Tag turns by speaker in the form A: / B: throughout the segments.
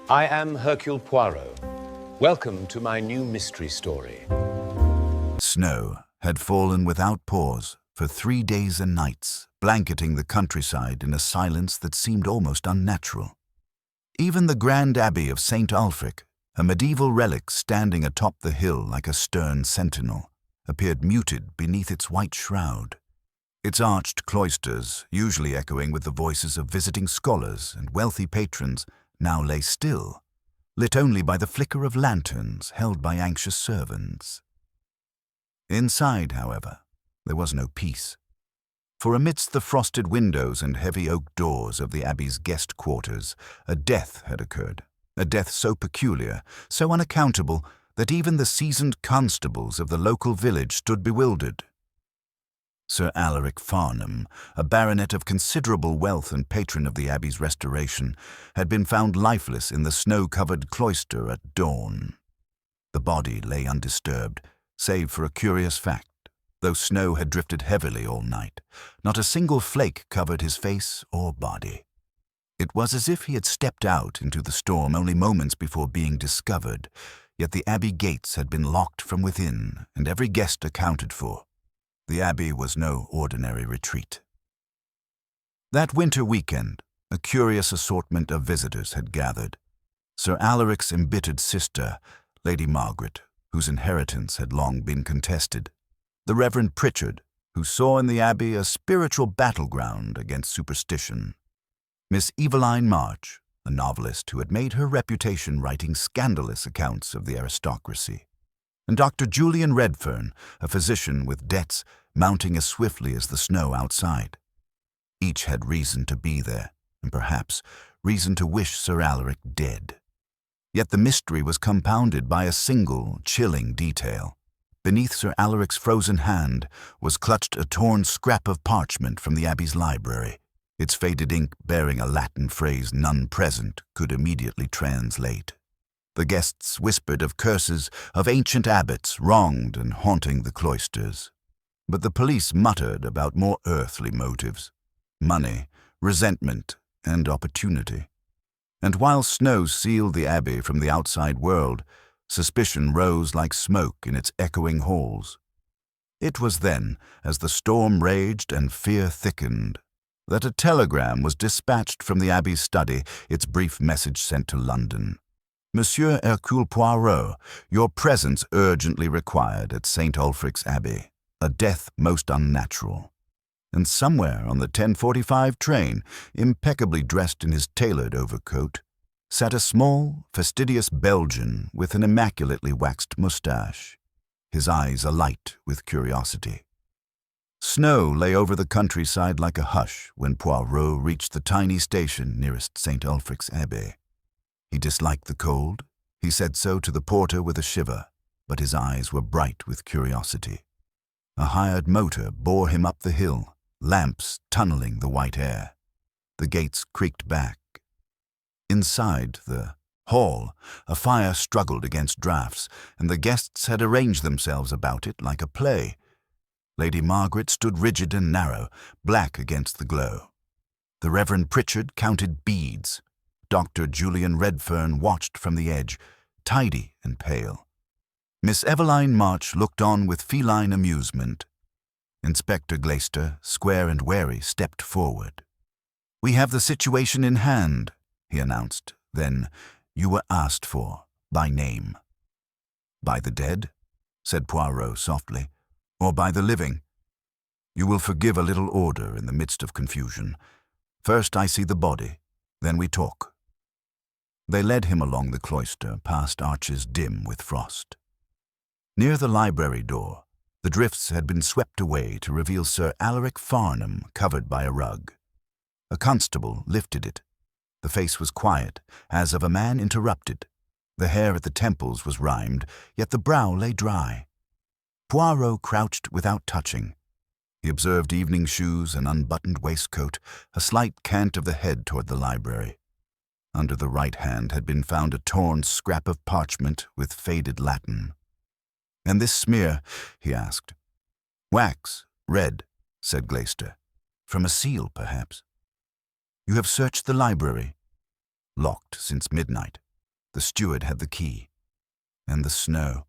A: I am Hercule Poirot. Welcome to my new mystery story.
B: Snow had fallen without pause for 3 days and nights, blanketing the countryside in a silence that seemed almost unnatural. Even the grand Abbey of St. Ulfric, a medieval relic standing atop the hill like a stern sentinel, appeared muted beneath its white shroud. Its arched cloisters, usually echoing with the voices of visiting scholars and wealthy patrons, now lay still, lit only by the flicker of lanterns held by anxious servants. Inside, however, there was no peace. For amidst the frosted windows and heavy oak doors of the Abbey's guest quarters, a death had occurred, a death so peculiar, so unaccountable, that even the seasoned constables of the local village stood bewildered. Sir Alaric Farnham, a baronet of considerable wealth and patron of the Abbey's restoration, had been found lifeless in the snow-covered cloister at dawn. The body lay undisturbed, save for a curious fact. Though snow had drifted heavily all night, not a single flake covered his face or body. It was as if he had stepped out into the storm only moments before being discovered, yet the Abbey gates had been locked from within and every guest accounted for. The Abbey was no ordinary retreat. That winter weekend, a curious assortment of visitors had gathered. Sir Alaric's embittered sister, Lady Margaret, whose inheritance had long been contested. The Reverend Pritchard, who saw in the Abbey a spiritual battleground against superstition. Miss Eveline March, a novelist who had made her reputation writing scandalous accounts of the aristocracy. And Dr. Julian Redfern, a physician with debts mounting as swiftly as the snow outside. Each had reason to be there, and perhaps reason to wish Sir Alaric dead. Yet the mystery was compounded by a single, chilling detail. Beneath Sir Alaric's frozen hand was clutched a torn scrap of parchment from the Abbey's library, its faded ink bearing a Latin phrase none present could immediately translate. The guests whispered of curses of ancient abbots wronged and haunting the cloisters. But the police muttered about more earthly motives: money, resentment, and opportunity. And while snow sealed the Abbey from the outside world, suspicion rose like smoke in its echoing halls. It was then, as the storm raged and fear thickened, that a telegram was dispatched from the Abbey's study, its brief message sent to London. Monsieur Hercule Poirot, your presence urgently required at St. Ulfric's Abbey. A death most unnatural. And somewhere on the 10:45 train, impeccably dressed in his tailored overcoat, sat a small, fastidious Belgian with an immaculately waxed moustache, his eyes alight with curiosity. Snow lay over the countryside like a hush when Puarro reached the tiny station nearest St. Ulfric's Abbey. He disliked the cold. He said so to the porter with a shiver, but his eyes were bright with curiosity. A hired motor bore him up the hill, lamps tunneling the white air. The gates creaked back. Inside the hall, a fire struggled against draughts, and the guests had arranged themselves about it like a play. Lady Margaret stood rigid and narrow, black against the glow. The Reverend Pritchard counted beads. Dr. Julian Redfern watched from the edge, tidy and pale. Miss Eveline March looked on with feline amusement. Inspector Glaister, square and wary, stepped forward. "We have the situation in hand," he announced. Then, "You were asked for, by name." "By the dead?" said Puarro softly. "Or by the living? You will forgive a little order in the midst of confusion. First I see the body, then we talk." They led him along the cloister, past arches dim with frost. Near the library door, the drifts had been swept away to reveal Sir Alaric Farnham covered by a rug. A constable lifted it. The face was quiet, as of a man interrupted. The hair at the temples was rimed, yet the brow lay dry. Puarro crouched without touching. He observed evening shoes, an unbuttoned waistcoat, a slight cant of the head toward the library. Under the right hand had been found a torn scrap of parchment with faded Latin. "And this smear?" he asked. "Wax, red," said Glaister. "From a seal, perhaps." "You have searched the library?" "Locked since midnight. The steward had the key. And the snow,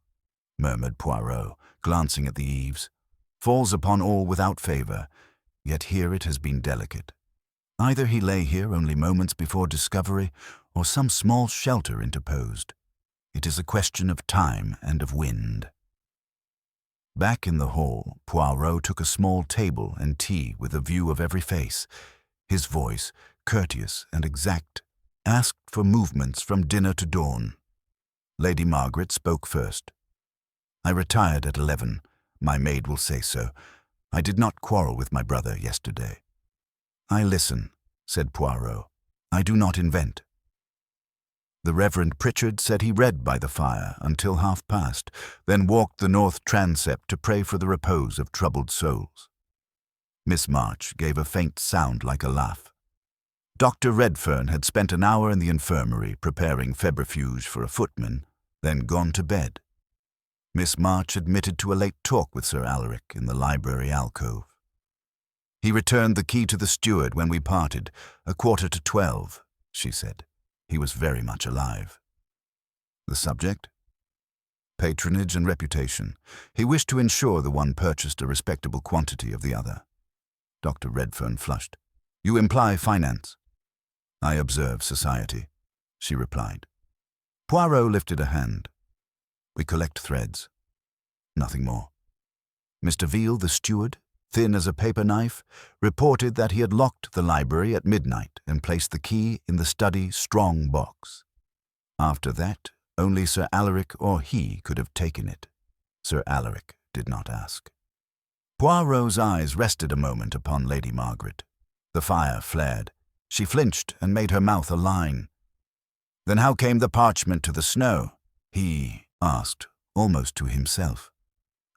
B: murmured Puarro, glancing at the eaves, falls upon all without favor, yet here it has been delicate. Either he lay here only moments before discovery, or some small shelter interposed. It is a question of time and of wind. Back in the hall, Puarro took a small table and tea with a view of every face. His voice, courteous and exact, asked for movements from dinner to dawn. Lady Margaret spoke first. I retired at 11. My maid will say so. I did not quarrel with my brother yesterday. I listen, said Puarro. I do not invent. The Reverend Pritchard said he read by the fire until past, then walked the north transept to pray for the repose of troubled souls. Miss March gave a faint sound like a laugh. Dr. Redfern had spent an hour in the infirmary preparing febrifuge for a footman, then gone to bed. Miss March admitted to a late talk with Sir Alaric in the library alcove. He returned the key to the steward when we parted, 11:45, she said. He was very much alive. The subject? Patronage and reputation. He wished to ensure the one purchased a respectable quantity of the other. Dr. Redfern flushed. You imply finance. I observe society, she replied. Puarro lifted a hand. We collect threads. Nothing more. Mr. Veal, the steward, thin as a paper knife, reported that he had locked the library at midnight and placed the key in the study strong box. After that, only Sir Alaric or he could have taken it. Sir Alaric did not ask. Poirot's eyes rested a moment upon Lady Margaret. The fire flared. She flinched and made her mouth a line. Then how came the parchment to the snow? He asked, almost to himself.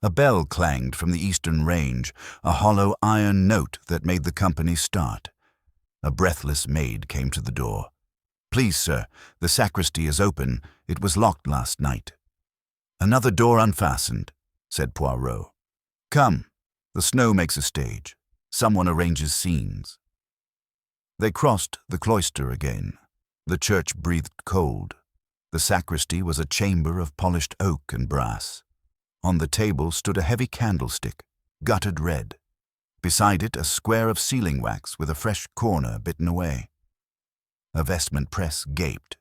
B: A bell clanged from the eastern range, a hollow iron note that made the company start. A breathless maid came to the door. Please, sir, the sacristy is open. It was locked last night. Another door unfastened, said Poirot. Come, the snow makes a stage. Someone arranges scenes. They crossed the cloister again. The church breathed cold. The sacristy was a chamber of polished oak and brass. On the table stood a heavy candlestick, guttered red. Beside it a square of sealing wax with a fresh corner bitten away. A vestment press gaped.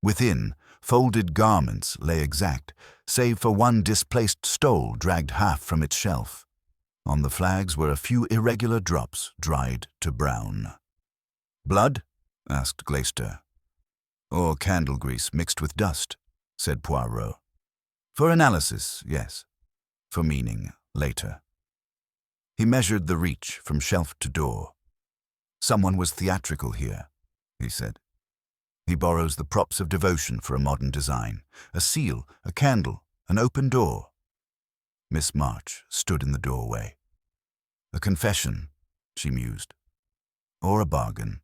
B: Within, folded garments lay exact, save for one displaced stole dragged half from its shelf. On the flags were a few irregular drops, dried to brown. Blood? Asked Glaister. Or candle grease mixed with dust, said Puarro. For analysis, yes. For meaning, later. He measured the reach from shelf to door. Someone was theatrical here, he said. He borrows the props of devotion for a modern design. A seal, a candle, an open door. Miss March stood in the doorway. A confession, she mused. Or a bargain.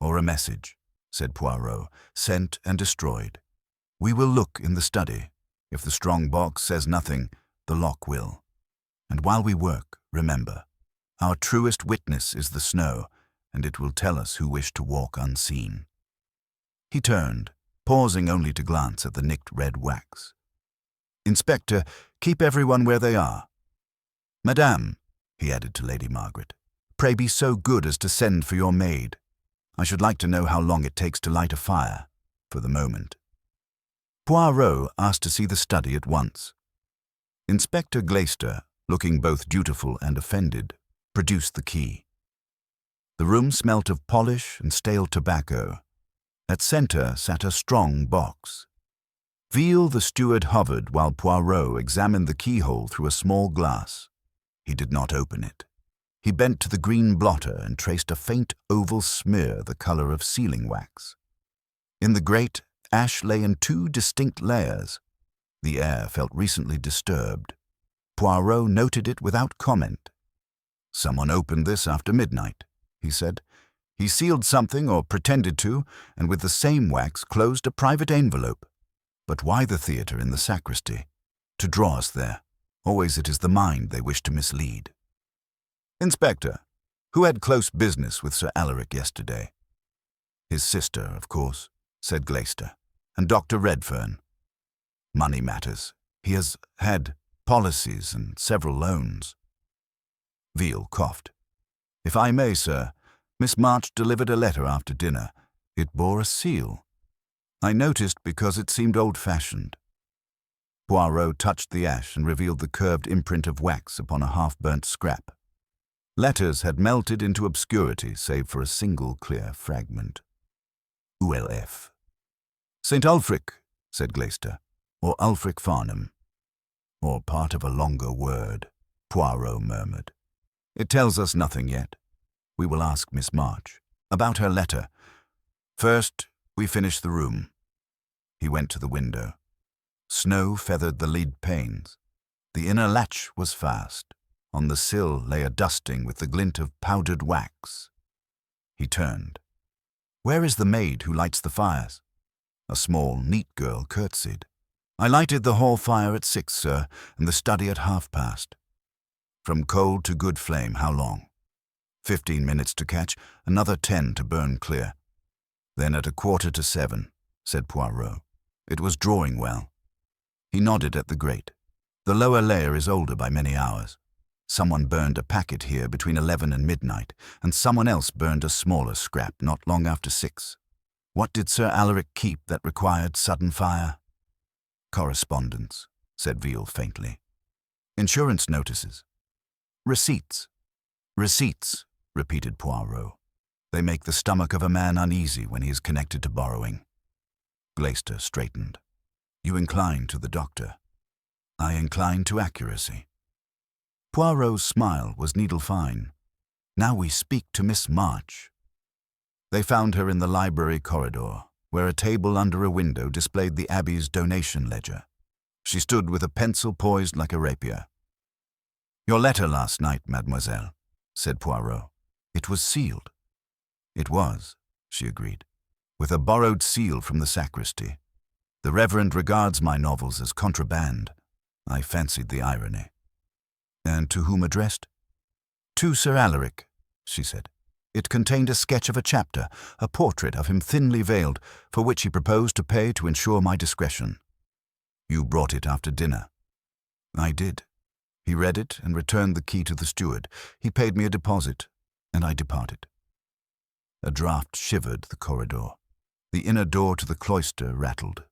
B: Or a message, said Puarro, sent and destroyed. We will look in the study. If the strong box says nothing, the lock will. And while we work, remember, our truest witness is the snow, and it will tell us who wish to walk unseen. He turned, pausing only to glance at the nicked red wax. Inspector, keep everyone where they are. Madame, he added to Lady Margaret, pray be so good as to send for your maid. I should like to know how long it takes to light a fire, for the moment. Poirot asked to see the study at once. Inspector Glaister, looking both dutiful and offended, produced the key. The room smelt of polish and stale tobacco. At center sat a strong box. Veal the steward hovered while Poirot examined the keyhole through a small glass. He did not open it. He bent to the green blotter and traced a faint oval smear the color of sealing wax. In the grate, ash lay in two distinct layers. The air felt recently disturbed. Poirot noted it without comment. Someone opened this after midnight, he said. He sealed something or pretended to, and with the same wax closed a private envelope. But why the theatre in the sacristy? To draw us there. Always it is the mind they wish to mislead. Inspector, who had close business with Sir Alaric yesterday? His sister, of course, said Glaister, And Dr. Redfern? Money matters. He has had policies and several loans. Veal coughed. If I may, sir, Miss March delivered a letter after dinner. It bore a seal. I noticed because it seemed old-fashioned. Poirot touched the ash and revealed the curved imprint of wax upon a half-burnt scrap. Letters had melted into obscurity save for a single clear fragment. ULF. St. Ulfric, said Glaister, or Ulfric Farnham. Or part of a longer word, Puarro murmured. It tells us nothing yet. We will ask Miss March. About her letter. First, we finish the room. He went to the window. Snow feathered the lead panes. The inner latch was fast. On the sill lay a dusting with the glint of powdered wax. He turned. Where is the maid who lights the fires? A small, neat girl curtsied. I lighted the hall fire at 6, sir, and the study at past. From cold to good flame, how long? 15 minutes to catch, another 10 to burn clear. Then at 7:15, said Poirot. It was drawing well. He nodded at the grate. The lower layer is older by many hours. Someone burned a packet here between 11 and midnight, and someone else burned a smaller scrap not long after 6. What did Sir Alaric keep that required sudden fire? Correspondence, said Veal faintly. Insurance notices. Receipts. Receipts, repeated Poirot. They make the stomach of a man uneasy when he is connected to borrowing. Glaister straightened. You incline to the doctor. I incline to accuracy. Poirot's smile was needle-fine. Now we speak to Miss March. They found her in the library corridor, where a table under a window displayed the Abbey's donation ledger. She stood with a pencil poised like a rapier. Your letter last night, mademoiselle, said Poirot. It was sealed. It was, she agreed, with a borrowed seal from the sacristy. The Reverend regards my novels as contraband. I fancied the irony. And to whom addressed? To Sir Alaric, she said. It contained a sketch of a chapter, a portrait of him thinly veiled, for which he proposed to pay to ensure my discretion. You brought it after dinner. I did. He read it and returned the key to the steward. He paid me a deposit, and I departed. A draught shivered the corridor. The inner door to the cloister rattled.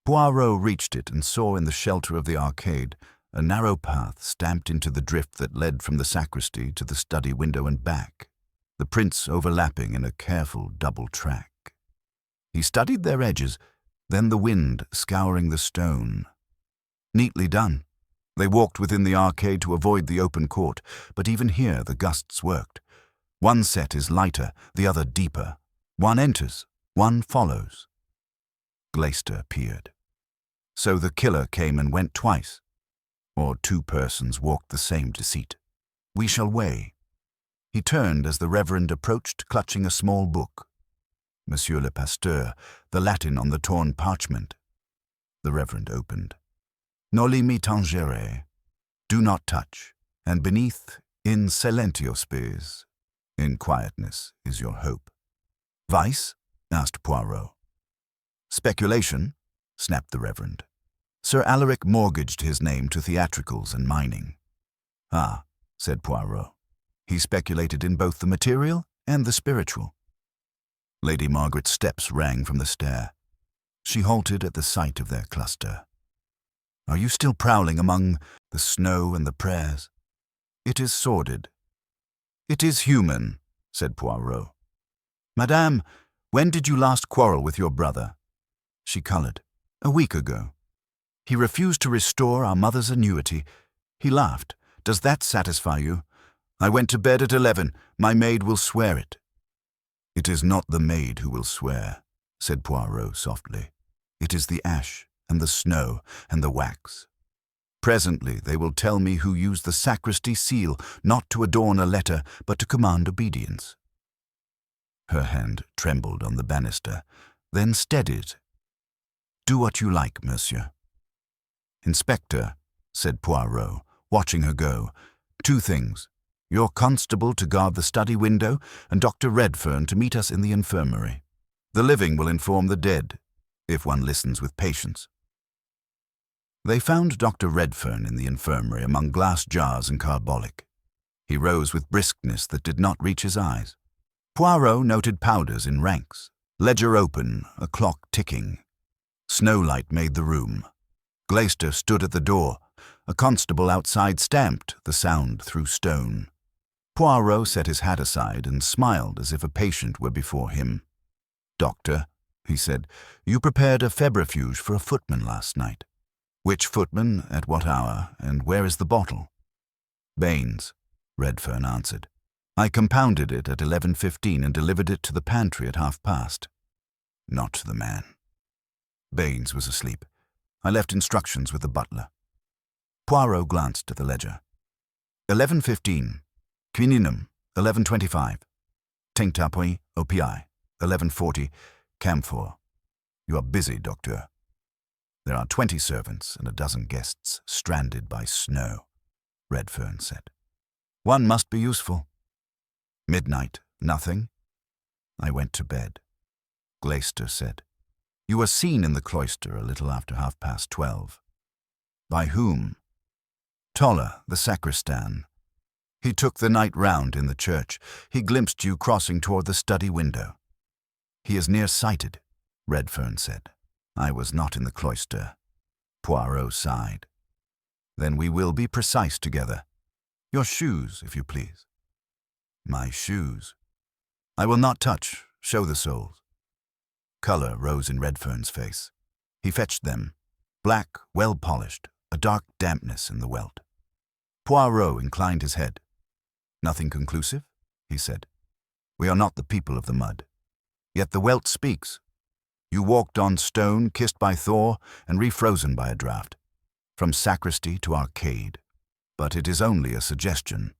B: Poirot reached it and saw in the shelter of the arcade a narrow path stamped into the drift that led from the sacristy to the study window and back, the prints overlapping in a careful double track. He studied their edges, then the wind scouring the stone. Neatly done. They walked within the arcade to avoid the open court, but even here the gusts worked. One set is lighter, the other deeper. One enters, one follows. Glaister peered. So the killer came and went twice. Or 2 persons walked the same deceit. We shall weigh. He turned as the Reverend approached, clutching a small book. Monsieur le Pasteur, the Latin on the torn parchment. The Reverend opened. Noli me tangere. Do not touch. And beneath, in silentio spes. In quietness is your hope. Vice? Asked Poirot. Speculation? Snapped the Reverend. Sir Alaric mortgaged his name to theatricals and mining. Ah, said Poirot. He speculated in both the material and the spiritual. Lady Margaret's steps rang from the stair. She halted at the sight of their cluster. Are you still prowling among the snow and the prayers? It is sordid. It is human, said Poirot. Madame, when did you last quarrel with your brother? She coloured. A week ago. He refused to restore our mother's annuity. He laughed. Does that satisfy you? I went to bed at 11. My maid will swear it. It is not the maid who will swear, said Poirot softly. It is the ash and the snow and the wax. Presently they will tell me who used the sacristy seal, not to adorn a letter, but to command obedience. Her hand trembled on the banister, then steadied. Do what you like, monsieur. Inspector, said Poirot, watching her go, 2 things. Your constable to guard the study window, and Dr. Redfern to meet us in the infirmary. The living will inform the dead. if one listens with patience. They found Dr. Redfern in the infirmary among glass jars and carbolic. He rose with briskness that did not reach his eyes. Puarro noted powders in ranks, ledger open, a clock ticking. Snowlight made the room. Gleister stood at the door. A constable outside stamped the sound through stone. Puarro set his hat aside and smiled as if a patient were before him. "Doctor," he said, "you prepared a febrifuge for a footman last night. Which footman, at what hour, and where is the bottle?" "Baines," Redfern answered. "I compounded it at 11:15 and delivered it to the pantry at past. Not the man. Baines was asleep. I left instructions with the butler." Puarro glanced at the ledger. 11:15. Quinine, 11:25. Tinktapui, OPI, 11:40. Camphor. You are busy, Doctor. There are 20 servants and a dozen guests stranded by snow, Redfern said. One must be useful. Midnight, nothing. I went to bed. Gleister said. You were seen in the cloister a little after 12:30. By whom? Toller, the sacristan. He took the night round in the church. He glimpsed you crossing toward the study window. He is near-sighted, Redfern said. I was not in the cloister. Puarro sighed. Then we will be precise together. Your shoes, if you please. My shoes. I will not touch. Show the soles. Color rose in Redfern's face. He fetched them. Black, well-polished, a dark dampness in the welt. Puarro inclined his head. Nothing conclusive, he said. We are not the people of the mud. Yet the welt speaks. You walked on stone, kissed by Thor, and refrozen by a draught. From sacristy to arcade. But it is only a suggestion.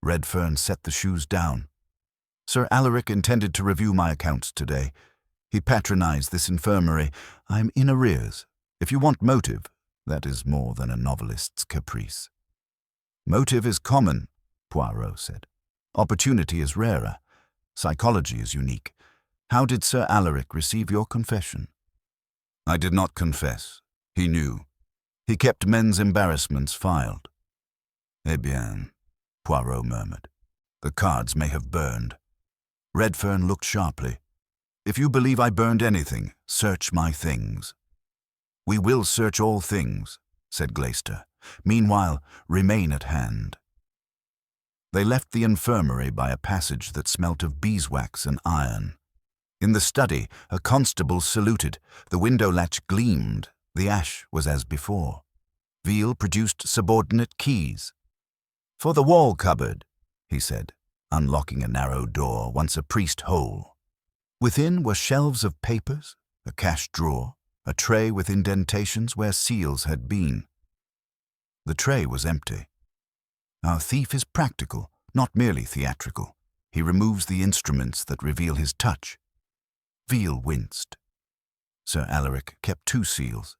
B: Redfern set the shoes down. Sir Alaric intended to review my accounts today. He patronized this infirmary. I'm in arrears. If you want motive, that is more than a novelist's caprice. Motive is common, Puarro said. Opportunity is rarer. Psychology is unique. How did Sir Alaric receive your confession? I did not confess. He knew. He kept men's embarrassments filed. Eh bien, Puarro murmured. The cards may have burned. Redfern looked sharply. If you believe I burned anything, search my things. We will search all things, said Gleister. Meanwhile, remain at hand. They left the infirmary by a passage that smelt of beeswax and iron. In the study, a constable saluted. The window latch gleamed. The ash was as before. Veal produced subordinate keys. For the wall cupboard, he said, unlocking a narrow door, once a priest hole. Within were shelves of papers, a cash drawer, a tray with indentations where seals had been. The tray was empty. Our thief is practical, not merely theatrical. He removes the instruments that reveal his touch. Veal winced. Sir Alaric kept 2 seals,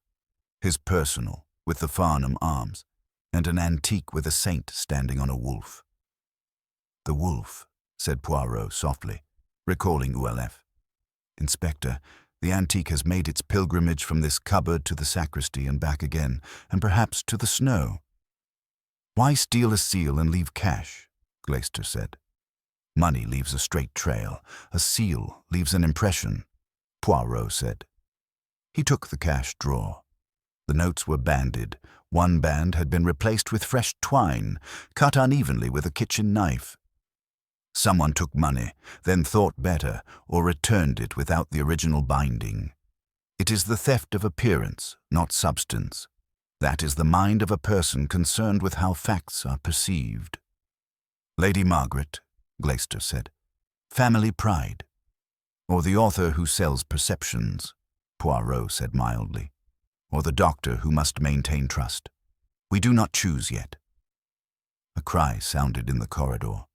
B: his personal, with the Farnham arms, and an antique with a saint standing on a wolf. The wolf, said Puarro softly, recalling ULF. Inspector, the antique has made its pilgrimage from this cupboard to the sacristy and back again, and perhaps to the snow. Why steal a seal and leave cash? Gleister said. Money leaves a straight trail. A seal leaves an impression, Puarro said. He took the cash drawer. The notes were banded. One band had been replaced with fresh twine, cut unevenly with a kitchen knife. Someone took money, then thought better, or returned it without the original binding. It is the theft of appearance, not substance. That is the mind of a person concerned with how facts are perceived. Lady Margaret, Gleister said. Family pride. Or the author who sells perceptions, Puarro said mildly. Or the doctor who must maintain trust. We do not choose yet. A cry sounded in the corridor.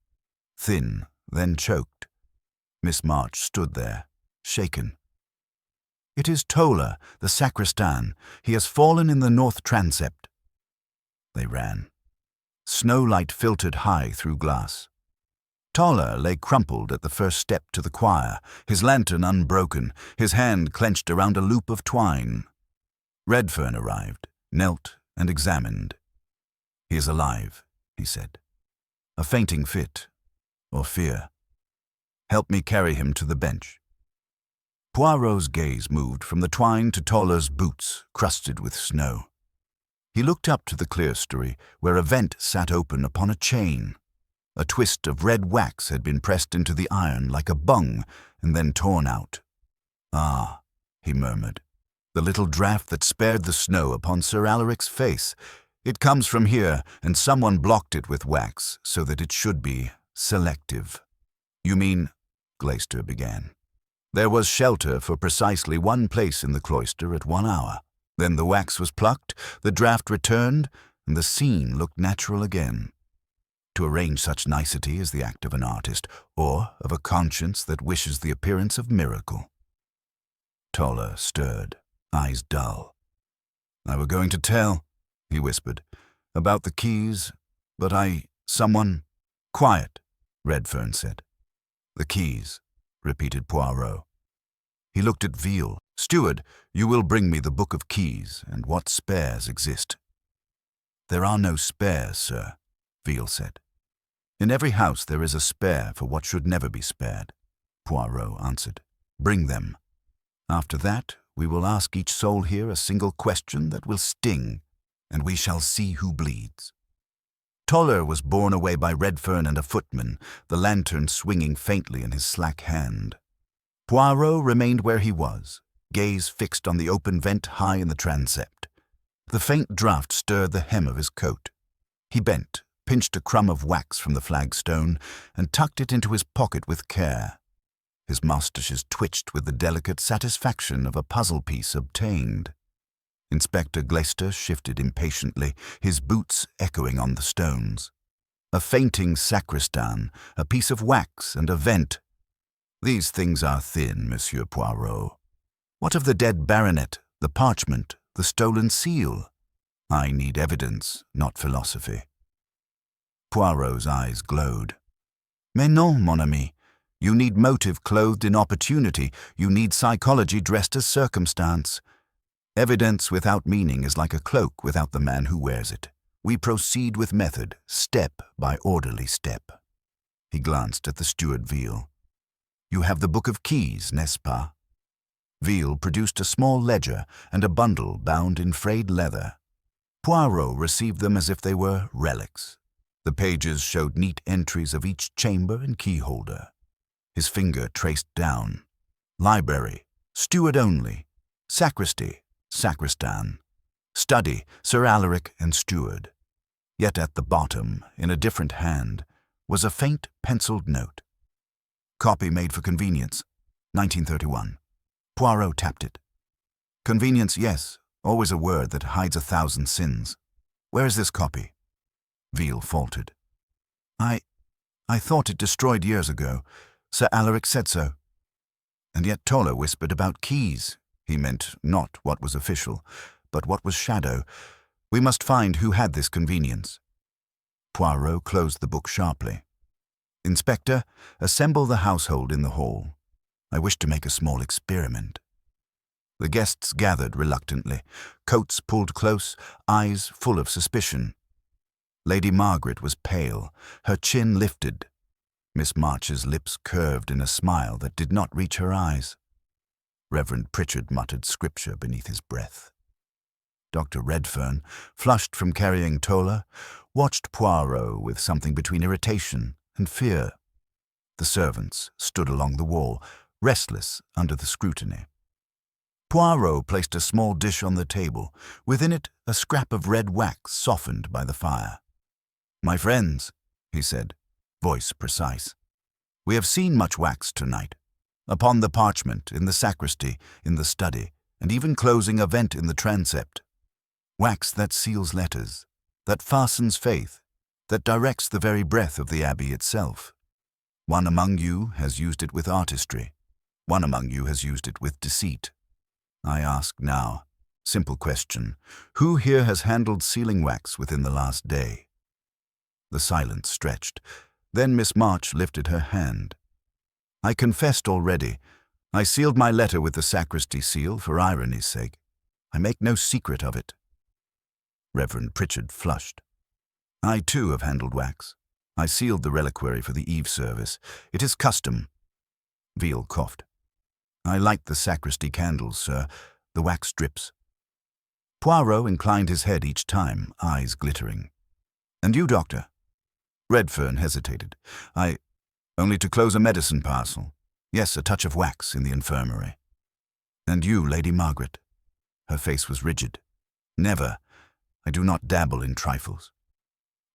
B: Thin, then choked. Miss March stood there, shaken. It is Toller, the sacristan. He has fallen in the north transept. They ran. Snowlight filtered high through glass. Toller lay crumpled at the first step to the choir, his lantern unbroken, his hand clenched around a loop of twine. Redfern arrived, knelt, and examined. "He is alive," he said. "A fainting fit, or fear. Help me carry him to the bench." Poirot's gaze moved from the twine to Toller's boots, crusted with snow. He looked up to the clerestory, where a vent sat open upon a chain. A twist of red wax had been pressed into the iron like a bung, and then torn out. "Ah," he murmured, "the little draught that spared the snow upon Sir Alaric's face. It comes from here, and someone blocked it with wax, so that it should be selective." "You mean—" Glaister began. "There was shelter for precisely one place in the cloister at 1 hour. Then the wax was plucked, the draught returned, and the scene looked natural again. To arrange such nicety is the act of an artist, or of a conscience that wishes the appearance of miracle." Toller stirred, eyes dull. "I were going to tell," he whispered, "about the keys, but someone—" "Quiet," Redfern said. "The keys," repeated Puarro. He looked at Veal. "Steward, you will bring me the book of keys and what spares exist." "There are no spares, sir," Veal said. "In every house there is a spare for what should never be spared," Puarro answered. "Bring them. After that, we will ask each soul here a single question that will sting, and we shall see who bleeds." Toller was borne away by Redfern and a footman, the lantern swinging faintly in his slack hand. Puarro remained where he was, gaze fixed on the open vent high in the transept. The faint draught stirred the hem of his coat. He bent, pinched a crumb of wax from the flagstone, and tucked it into his pocket with care. His moustaches twitched with the delicate satisfaction of a puzzle piece obtained. Inspector Glaister shifted impatiently, his boots echoing on the stones. A fainting sacristan, a piece of wax, and a vent. These things are thin, Monsieur Poirot. What of the dead baronet, the parchment, the stolen seal? I need evidence, not philosophy. Poirot's eyes glowed. "Mais non, mon ami. You need motive clothed in opportunity. You need psychology dressed as circumstance. Evidence without meaning is like a cloak without the man who wears it. We proceed with method, step by orderly step." He glanced at the steward Veal. "You have the book of keys, n'est-ce pas?" Veal produced a small ledger and a bundle bound in frayed leather. Puarro received them as if they were relics. The pages showed neat entries of each chamber and keyholder. His finger traced down. Library, steward only. Sacristy, sacristan. Study, Sir Alaric and steward. Yet at the bottom, in a different hand, was a faint penciled note. "Copy made for convenience, 1931. Puarro tapped it. "Convenience, yes, always a word that hides 1,000 sins. Where is this copy?" Veal faltered. I thought it destroyed years ago. Sir Alaric said so." And yet Toller whispered about keys. He meant not what was official, but what was shadow. We must find who had this convenience. Puarro closed the book sharply. "Inspector, assemble the household in the hall. I wish to make a small experiment." The guests gathered reluctantly, coats pulled close, eyes full of suspicion. Lady Margaret was pale, her chin lifted. Miss March's lips curved in a smile that did not reach her eyes. Reverend Pritchard muttered scripture beneath his breath. Dr. Redfern, flushed from carrying Toller, watched Puarro with something between irritation and fear. The servants stood along the wall, restless under the scrutiny. Puarro placed a small dish on the table, within it a scrap of red wax softened by the fire. "My friends," he said, voice precise, "we have seen much wax tonight. Upon the parchment, in the sacristy, in the study, and even closing a vent in the transept. Wax that seals letters, that fastens faith, that directs the very breath of the Abbey itself. One among you has used it with artistry. One among you has used it with deceit. I ask now, simple question, who here has handled sealing wax within the last day?" The silence stretched. Then Miss March lifted her hand. "I confessed already. I sealed my letter with the sacristy seal for irony's sake. I make no secret of it." Reverend Pritchard flushed. "I too have handled wax. I sealed the reliquary for the eve service. It is custom." Veal coughed. "I light the sacristy candles, sir. The wax drips." Puarro inclined his head each time, eyes glittering. "And you, doctor?" Redfern hesitated. Only to close a medicine parcel. Yes, a touch of wax in the infirmary." "And you, Lady Margaret?" Her face was rigid. "Never. I do not dabble in trifles."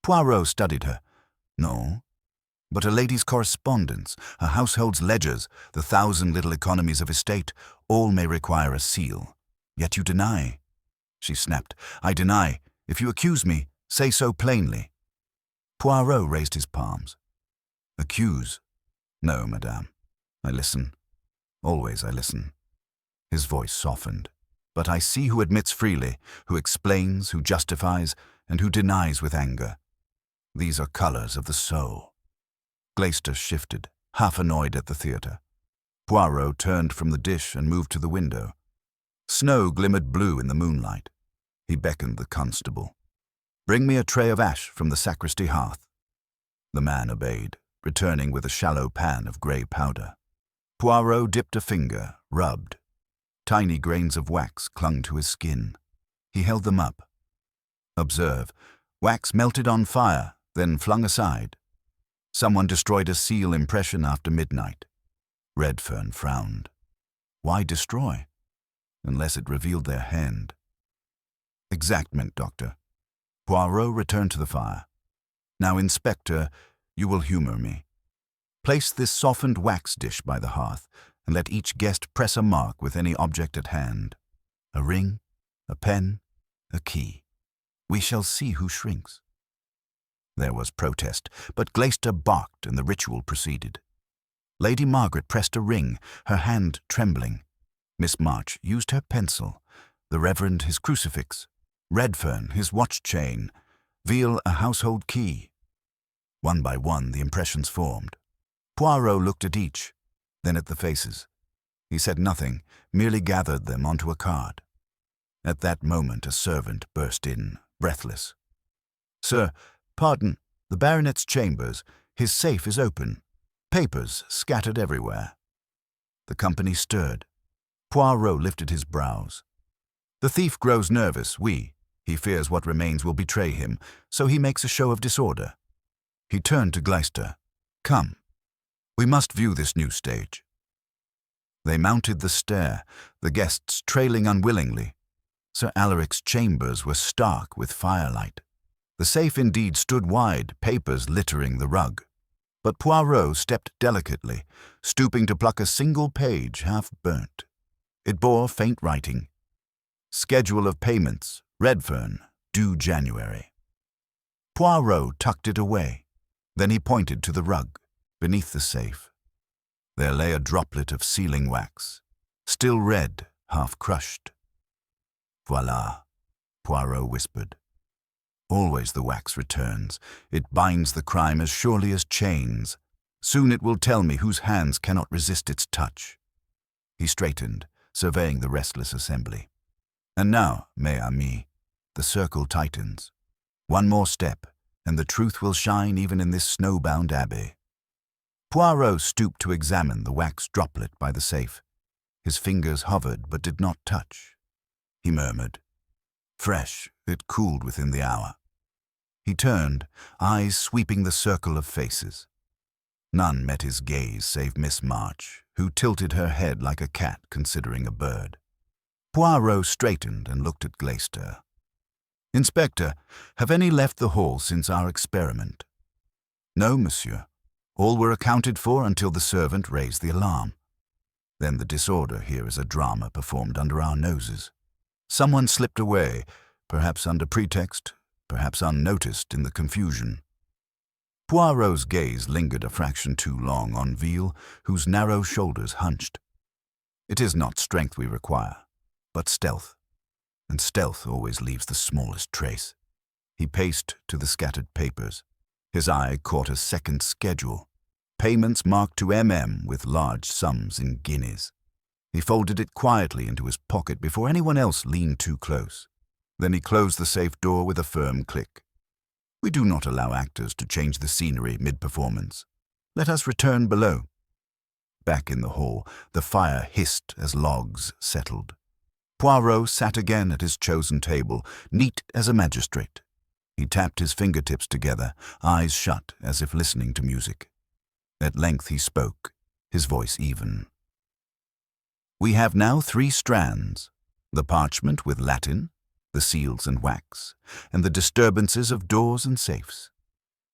B: Puarro studied her. "No. But a lady's correspondence, a household's ledgers, the 1,000 little economies of estate, all may require a seal. Yet you deny." She snapped. "I deny. If you accuse me, say so plainly." Puarro raised his palms. "Accuse? No, madame. I listen. Always I listen." His voice softened. "But I see who admits freely, who explains, who justifies, and who denies with anger. These are colors of the soul." Glaister shifted, half annoyed at the theatre. Puarro turned from the dish and moved to the window. Snow glimmered blue in the moonlight. He beckoned the constable. "Bring me a tray of ash from the sacristy hearth." The man obeyed, returning with a shallow pan of grey powder. Puarro dipped a finger, rubbed. Tiny grains of wax clung to his skin. He held them up. "Observe. Wax melted on fire, then flung aside. Someone destroyed a seal impression after midnight." Redfern frowned. "Why destroy? Unless it revealed their hand." "Exactment, Doctor." Puarro returned to the fire. "Now, Inspector, you will humor me. Place this softened wax dish by the hearth, and let each guest press a mark with any object at hand. A ring, a pen, a key. We shall see who shrinks." There was protest, but Glaister barked and the ritual proceeded. Lady Margaret pressed a ring, her hand trembling. Miss March used her pencil, the Reverend his crucifix, Redfern his watch chain, Veal a household key. One by one the impressions formed. Puarro looked at each, then at the faces. He said nothing, merely gathered them onto a card. At that moment a servant burst in, breathless. "Sir, pardon, the baronet's chambers. His safe is open. Papers scattered everywhere." The company stirred. Puarro lifted his brows. "The thief grows nervous, oui. He fears what remains will betray him, so he makes a show of disorder." He turned to Glaister. "Come. We must view this new stage." They mounted the stair, the guests trailing unwillingly. Sir Alaric's chambers were stark with firelight. The safe indeed stood wide, papers littering the rug. But Puarro stepped delicately, stooping to pluck a single page half burnt. It bore faint writing. "Schedule of payments, Redfern, due January." Puarro tucked it away. Then he pointed to the rug, beneath the safe. There lay a droplet of sealing wax, still red, half crushed. "Voilà," Puarro whispered. "Always the wax returns. It binds the crime as surely as chains. Soon it will tell me whose hands cannot resist its touch." He straightened, surveying the restless assembly. "And now, mes amis, the circle tightens. One more step, and the truth will shine even in this snowbound abbey." Puarro stooped to examine the wax droplet by the safe. His fingers hovered but did not touch. He murmured, "Fresh, it cooled within the hour." He turned, eyes sweeping the circle of faces. None met his gaze save Miss March, who tilted her head like a cat considering a bird. Puarro straightened and looked at Glaister. "Inspector, have any left the hall since our experiment?" "No, monsieur. All were accounted for until the servant raised the alarm. Then the disorder here is a drama performed under our noses. Someone slipped away, perhaps under pretext, perhaps unnoticed in the confusion." Puarro's gaze lingered a fraction too long on Veal, whose narrow shoulders hunched. "It is not strength we require, but stealth, and stealth always leaves the smallest trace." He paced to the scattered papers. His eye caught a second schedule. Payments marked to MM with large sums in guineas. He folded it quietly into his pocket before anyone else leaned too close. Then he closed the safe door with a firm click. We do not allow actors to change the scenery mid-performance. Let us return below. Back in the hall, the fire hissed as logs settled. Poirot sat again at his chosen table, neat as a magistrate. He tapped his fingertips together, eyes shut as if listening to music. At length he spoke, his voice even. We have now 3 strands: the parchment with Latin, the seals and wax, and the disturbances of doors and safes.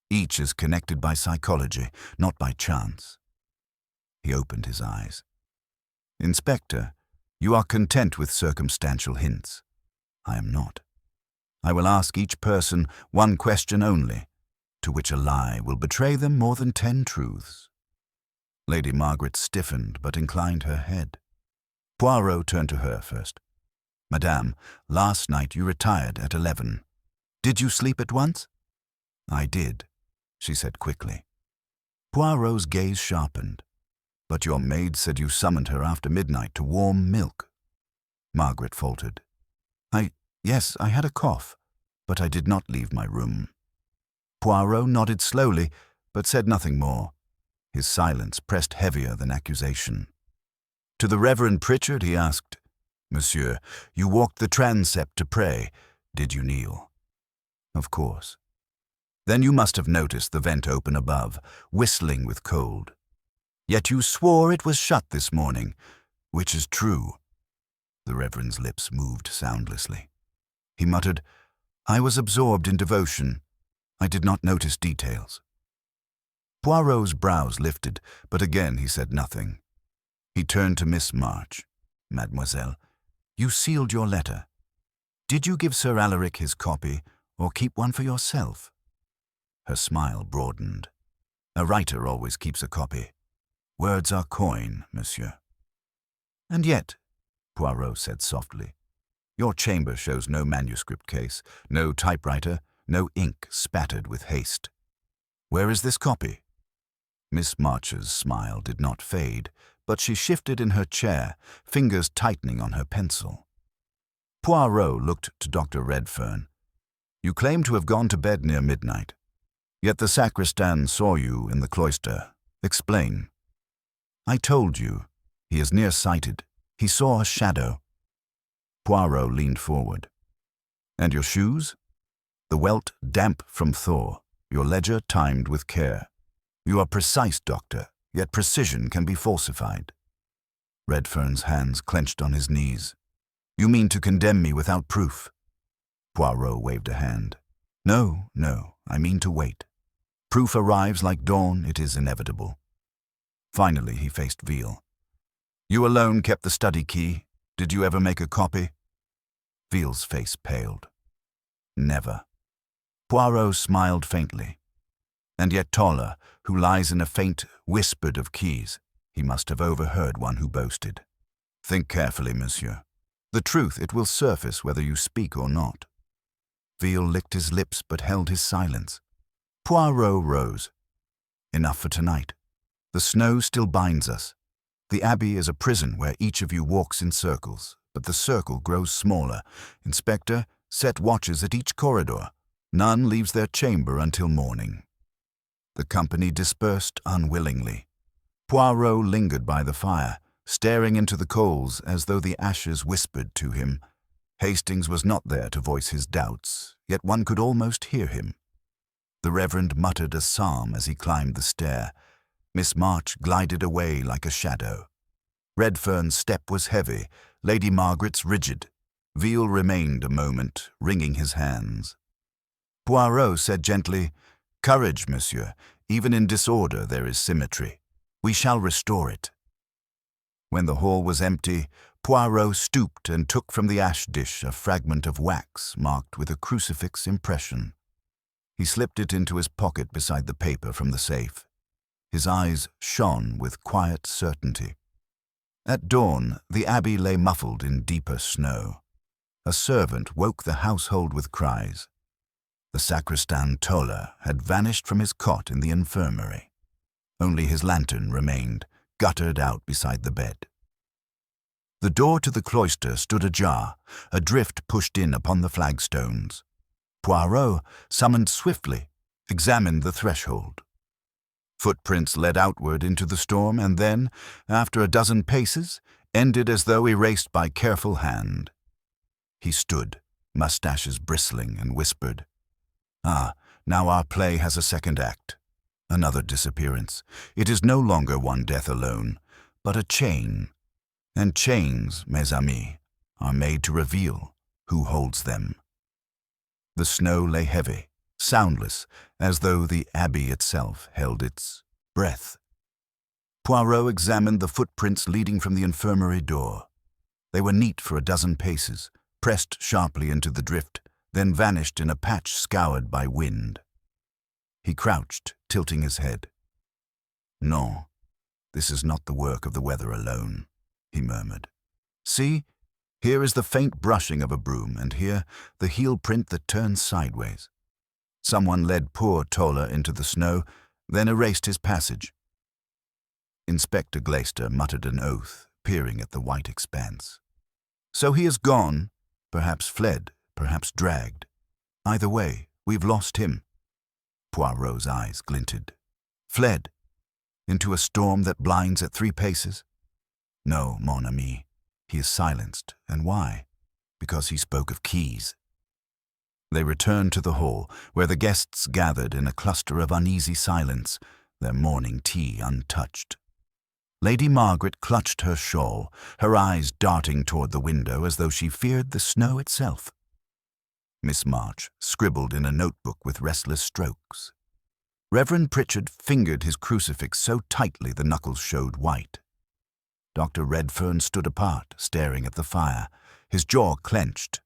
B: Each is connected by psychology, not by chance. He opened his eyes. Inspector, you are content with circumstantial hints. I am not. I will ask each person one question only, to which a lie will betray them more than 10 truths. Lady Margaret stiffened but inclined her head. Puarro turned to her first. Madame, last night you retired at 11. Did you sleep at once? I did, she said quickly. Poirot's gaze sharpened. But your maid said you summoned her after midnight to warm milk. Margaret faltered. Yes, I had a cough, but I did not leave my room. Puarro nodded slowly, but said nothing more. His silence pressed heavier than accusation. To the Reverend Pritchard he asked, Monsieur, you walked the transept to pray. Did you kneel? Of course. Then you must have noticed the vent open above, whistling with cold. Yet you swore it was shut this morning, which is true. The Reverend's lips moved soundlessly. He muttered, I was absorbed in devotion. I did not notice details. Poirot's brows lifted, but again he said nothing. He turned to Miss March. Mademoiselle, you sealed your letter. Did you give Sir Alaric his copy, or keep one for yourself? Her smile broadened. A writer always keeps a copy. Words are coin, monsieur. And yet, Poirot said softly, your chamber shows no manuscript case, no typewriter, no ink spattered with haste. Where is this copy? Miss March's smile did not fade, but she shifted in her chair, fingers tightening on her pencil. Poirot looked to Dr. Redfern. You claim to have gone to bed near midnight, yet the sacristan saw you in the cloister. Explain. I told you. He is nearsighted. He saw a shadow. Poirot leaned forward. And your shoes? The welt damp from thaw, your ledger timed with care. You are precise, doctor, yet precision can be falsified. Redfern's hands clenched on his knees. You mean to condemn me without proof? Poirot waved a hand. No, I mean to wait. Proof arrives like dawn, it is inevitable. Finally, he faced Veal. You alone kept the study key. Did you ever make a copy? Veal's face paled. Never. Poirot smiled faintly. And yet Toller, who lies in a faint, whispered of keys, he must have overheard one who boasted. Think carefully, monsieur. The truth, it will surface whether you speak or not. Veal licked his lips but held his silence. Poirot rose. Enough for tonight. The snow still binds us. The Abbey is a prison where each of you walks in circles, but the circle grows smaller. Inspector, set watches at each corridor. None leaves their chamber until morning. The company dispersed unwillingly. Poirot lingered by the fire, staring into the coals as though the ashes whispered to him. Hastings was not there to voice his doubts, yet one could almost hear him. The Reverend muttered a psalm as he climbed the stair. Miss March glided away like a shadow. Redfern's step was heavy, Lady Margaret's rigid. Veal remained a moment, wringing his hands. Poirot said gently, Courage, monsieur. Even in disorder there is symmetry. We shall restore it. When the hall was empty, Poirot stooped and took from the ash dish a fragment of wax marked with a crucifix impression. He slipped it into his pocket beside the paper from the safe. His eyes shone with quiet certainty. At dawn, the Abbey lay muffled in deeper snow. A servant woke the household with cries. The sacristan Toller had vanished from his cot in the infirmary. Only his lantern remained, guttered out beside the bed. The door to the cloister stood ajar, a drift pushed in upon the flagstones. Puarro, summoned swiftly, examined the threshold. Footprints led outward into the storm and then, after a dozen paces, ended as though erased by careful hand. He stood, mustaches bristling, and whispered, "Ah, now our play has a second act. Another disappearance. It is no longer one death alone, but a chain. And chains, mes amis, are made to reveal who holds them." The snow lay heavy, soundless, as though the Abbey itself held its breath. Puarro examined the footprints leading from the infirmary door. They were neat for a dozen paces, pressed sharply into the drift, then vanished in a patch scoured by wind. He crouched, tilting his head. "No, this is not the work of the weather alone," he murmured. "See, here is the faint brushing of a broom, and here the heel print that turns sideways. Someone led poor Toller into the snow, then erased his passage." Inspector Glaister muttered an oath, peering at the white expanse. "So he is gone, perhaps fled, perhaps dragged. Either way, we've lost him." Poirot's eyes glinted. "Fled? Into a storm that blinds at 3 paces? No, mon ami. He is silenced. And why? Because he spoke of keys." They returned to the hall, where the guests gathered in a cluster of uneasy silence, their morning tea untouched. Lady Margaret clutched her shawl, her eyes darting toward the window as though she feared the snow itself. Miss March scribbled in a notebook with restless strokes. Reverend Pritchard fingered his crucifix so tightly the knuckles showed white. Dr. Redfern stood apart, staring at the fire, his jaw clenched.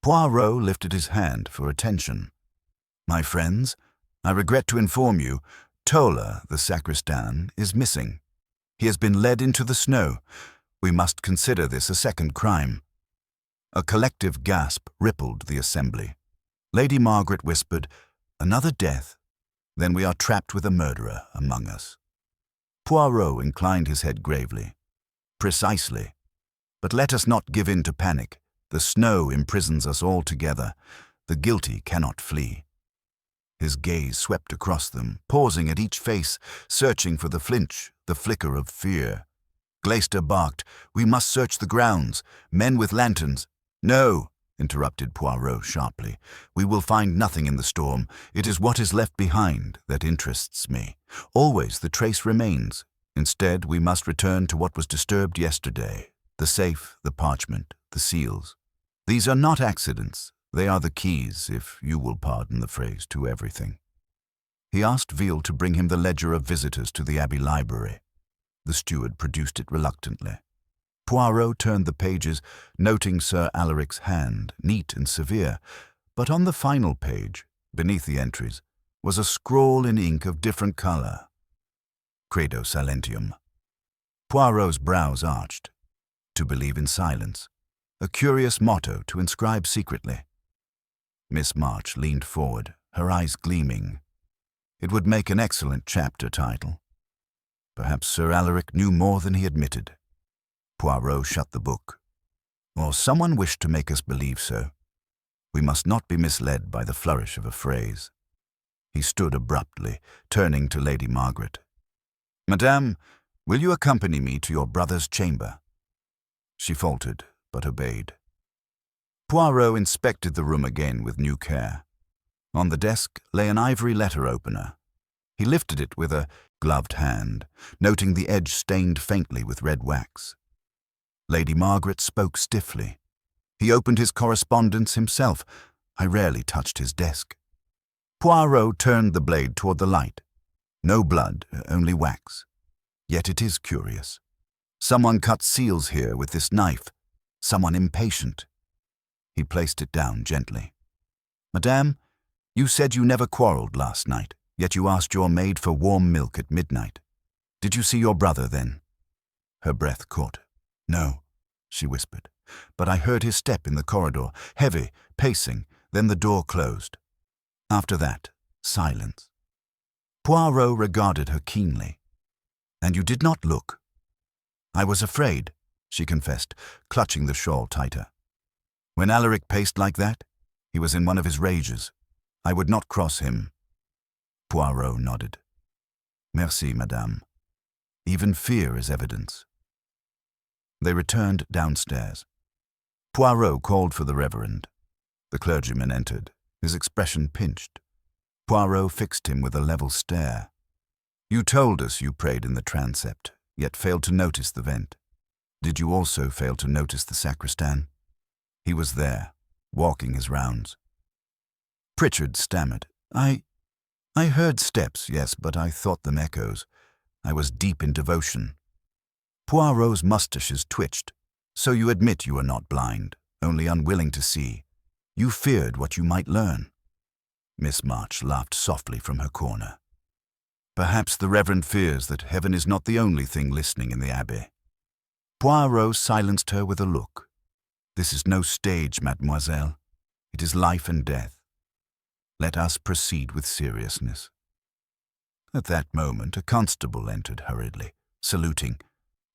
B: Puarro lifted his hand for attention. "My friends, I regret to inform you, Toller, the sacristan, is missing. He has been led into the snow. We must consider this a second crime." A collective gasp rippled the assembly. Lady Margaret whispered, "Another death? Then we are trapped with a murderer among us." Puarro inclined his head gravely. "Precisely. But let us not give in to panic. The snow imprisons us all together. The guilty cannot flee." His gaze swept across them, pausing at each face, searching for the flinch, the flicker of fear. Glaister barked, "We must search the grounds. Men with lanterns—" "No," interrupted Poirot sharply. "We will find nothing in the storm. It is what is left behind that interests me. Always the trace remains. Instead, we must return to what was disturbed yesterday. The safe, the parchment, the seals. These are not accidents. They are the keys, if you will pardon the phrase, to everything." He asked Veal to bring him the ledger of visitors to the Abbey library. The steward produced it reluctantly. Poirot turned the pages, noting Sir Alaric's hand, neat and severe, but on the final page, beneath the entries, was a scrawl in ink of different color. Credo silentium. Poirot's brows arched. To believe in silence. A curious motto to inscribe secretly. Miss March leaned forward, her eyes gleaming. It would make an excellent chapter title. Perhaps Sir Alaric knew more than he admitted. Poirot shut the book. Or someone wished to make us believe so. We must not be misled by the flourish of a phrase. He stood abruptly, turning to Lady Margaret. "Madame, will you accompany me to your brother's chamber?" She faltered, but obeyed. Poirot inspected the room again with new care. On the desk lay an ivory letter opener. He lifted it with a gloved hand, noting the edge stained faintly with red wax. Lady Margaret spoke stiffly. He opened his correspondence himself. I rarely touched his desk. Poirot turned the blade toward the light. No blood, only wax. Yet it is curious. Someone cut seals here with this knife. Someone impatient. He placed it down gently. "Madame, you said you never quarreled last night, yet you asked your maid for warm milk at midnight. Did you see your brother then?" Her breath caught. "No," she whispered, "but I heard his step in the corridor, heavy, pacing, then the door closed." After that, silence. Puarro regarded her keenly. "And you did not look?" "I was afraid," she confessed, clutching the shawl tighter. "When Alaric paced like that, he was in one of his rages. I would not cross him." Puarro nodded. "Merci, madame. Even fear is evidence." They returned downstairs. Puarro called for the reverend. The clergyman entered, his expression pinched. Puarro fixed him with a level stare. "You told us you prayed in the transept, yet failed to notice the vent. Did you also fail to notice the sacristan?" He was there, walking his rounds. Pritchard stammered. I heard steps, yes, but I thought them echoes. I was deep in devotion." Puarro's mustaches twitched. "So you admit you are not blind, only unwilling to see. You feared what you might learn." Miss March laughed softly from her corner. "Perhaps the Reverend fears that heaven is not the only thing listening in the Abbey." Puarro silenced her with a look. "This is no stage, mademoiselle. It is life and death. Let us proceed with seriousness." At that moment, a constable entered hurriedly, saluting.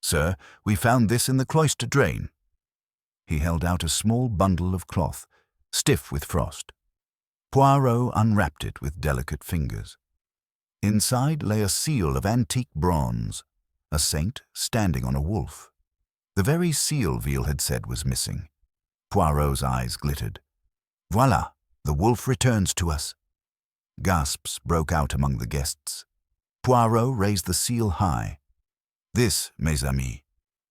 B: "Sir, we found this in the cloister drain." He held out a small bundle of cloth, stiff with frost. Puarro unwrapped it with delicate fingers. Inside lay a seal of antique bronze, a saint standing on a wolf. The very seal Veal had said was missing. Poirot's eyes glittered. "Voilà, the wolf returns to us." Gasps broke out among the guests. Puarro raised the seal high. "This, mes amis,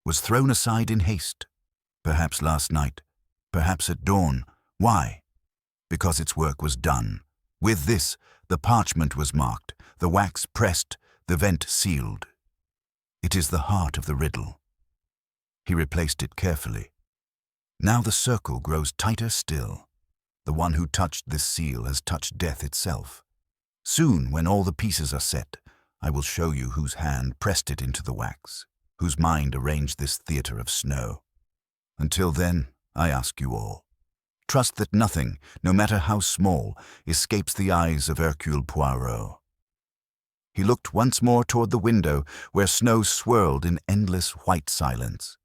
B: was thrown aside in haste. Perhaps last night, perhaps at dawn. Why? Because its work was done. With this, the parchment was marked, the wax pressed, the vent sealed. It is the heart of the riddle." He replaced it carefully. "Now the circle grows tighter still. The one who touched this seal has touched death itself. Soon, when all the pieces are set, I will show you whose hand pressed it into the wax, whose mind arranged this theatre of snow. Until then, I ask you all, trust that nothing, no matter how small, escapes the eyes of Hercule Poirot." He looked once more toward the window, where snow swirled in endless white silence.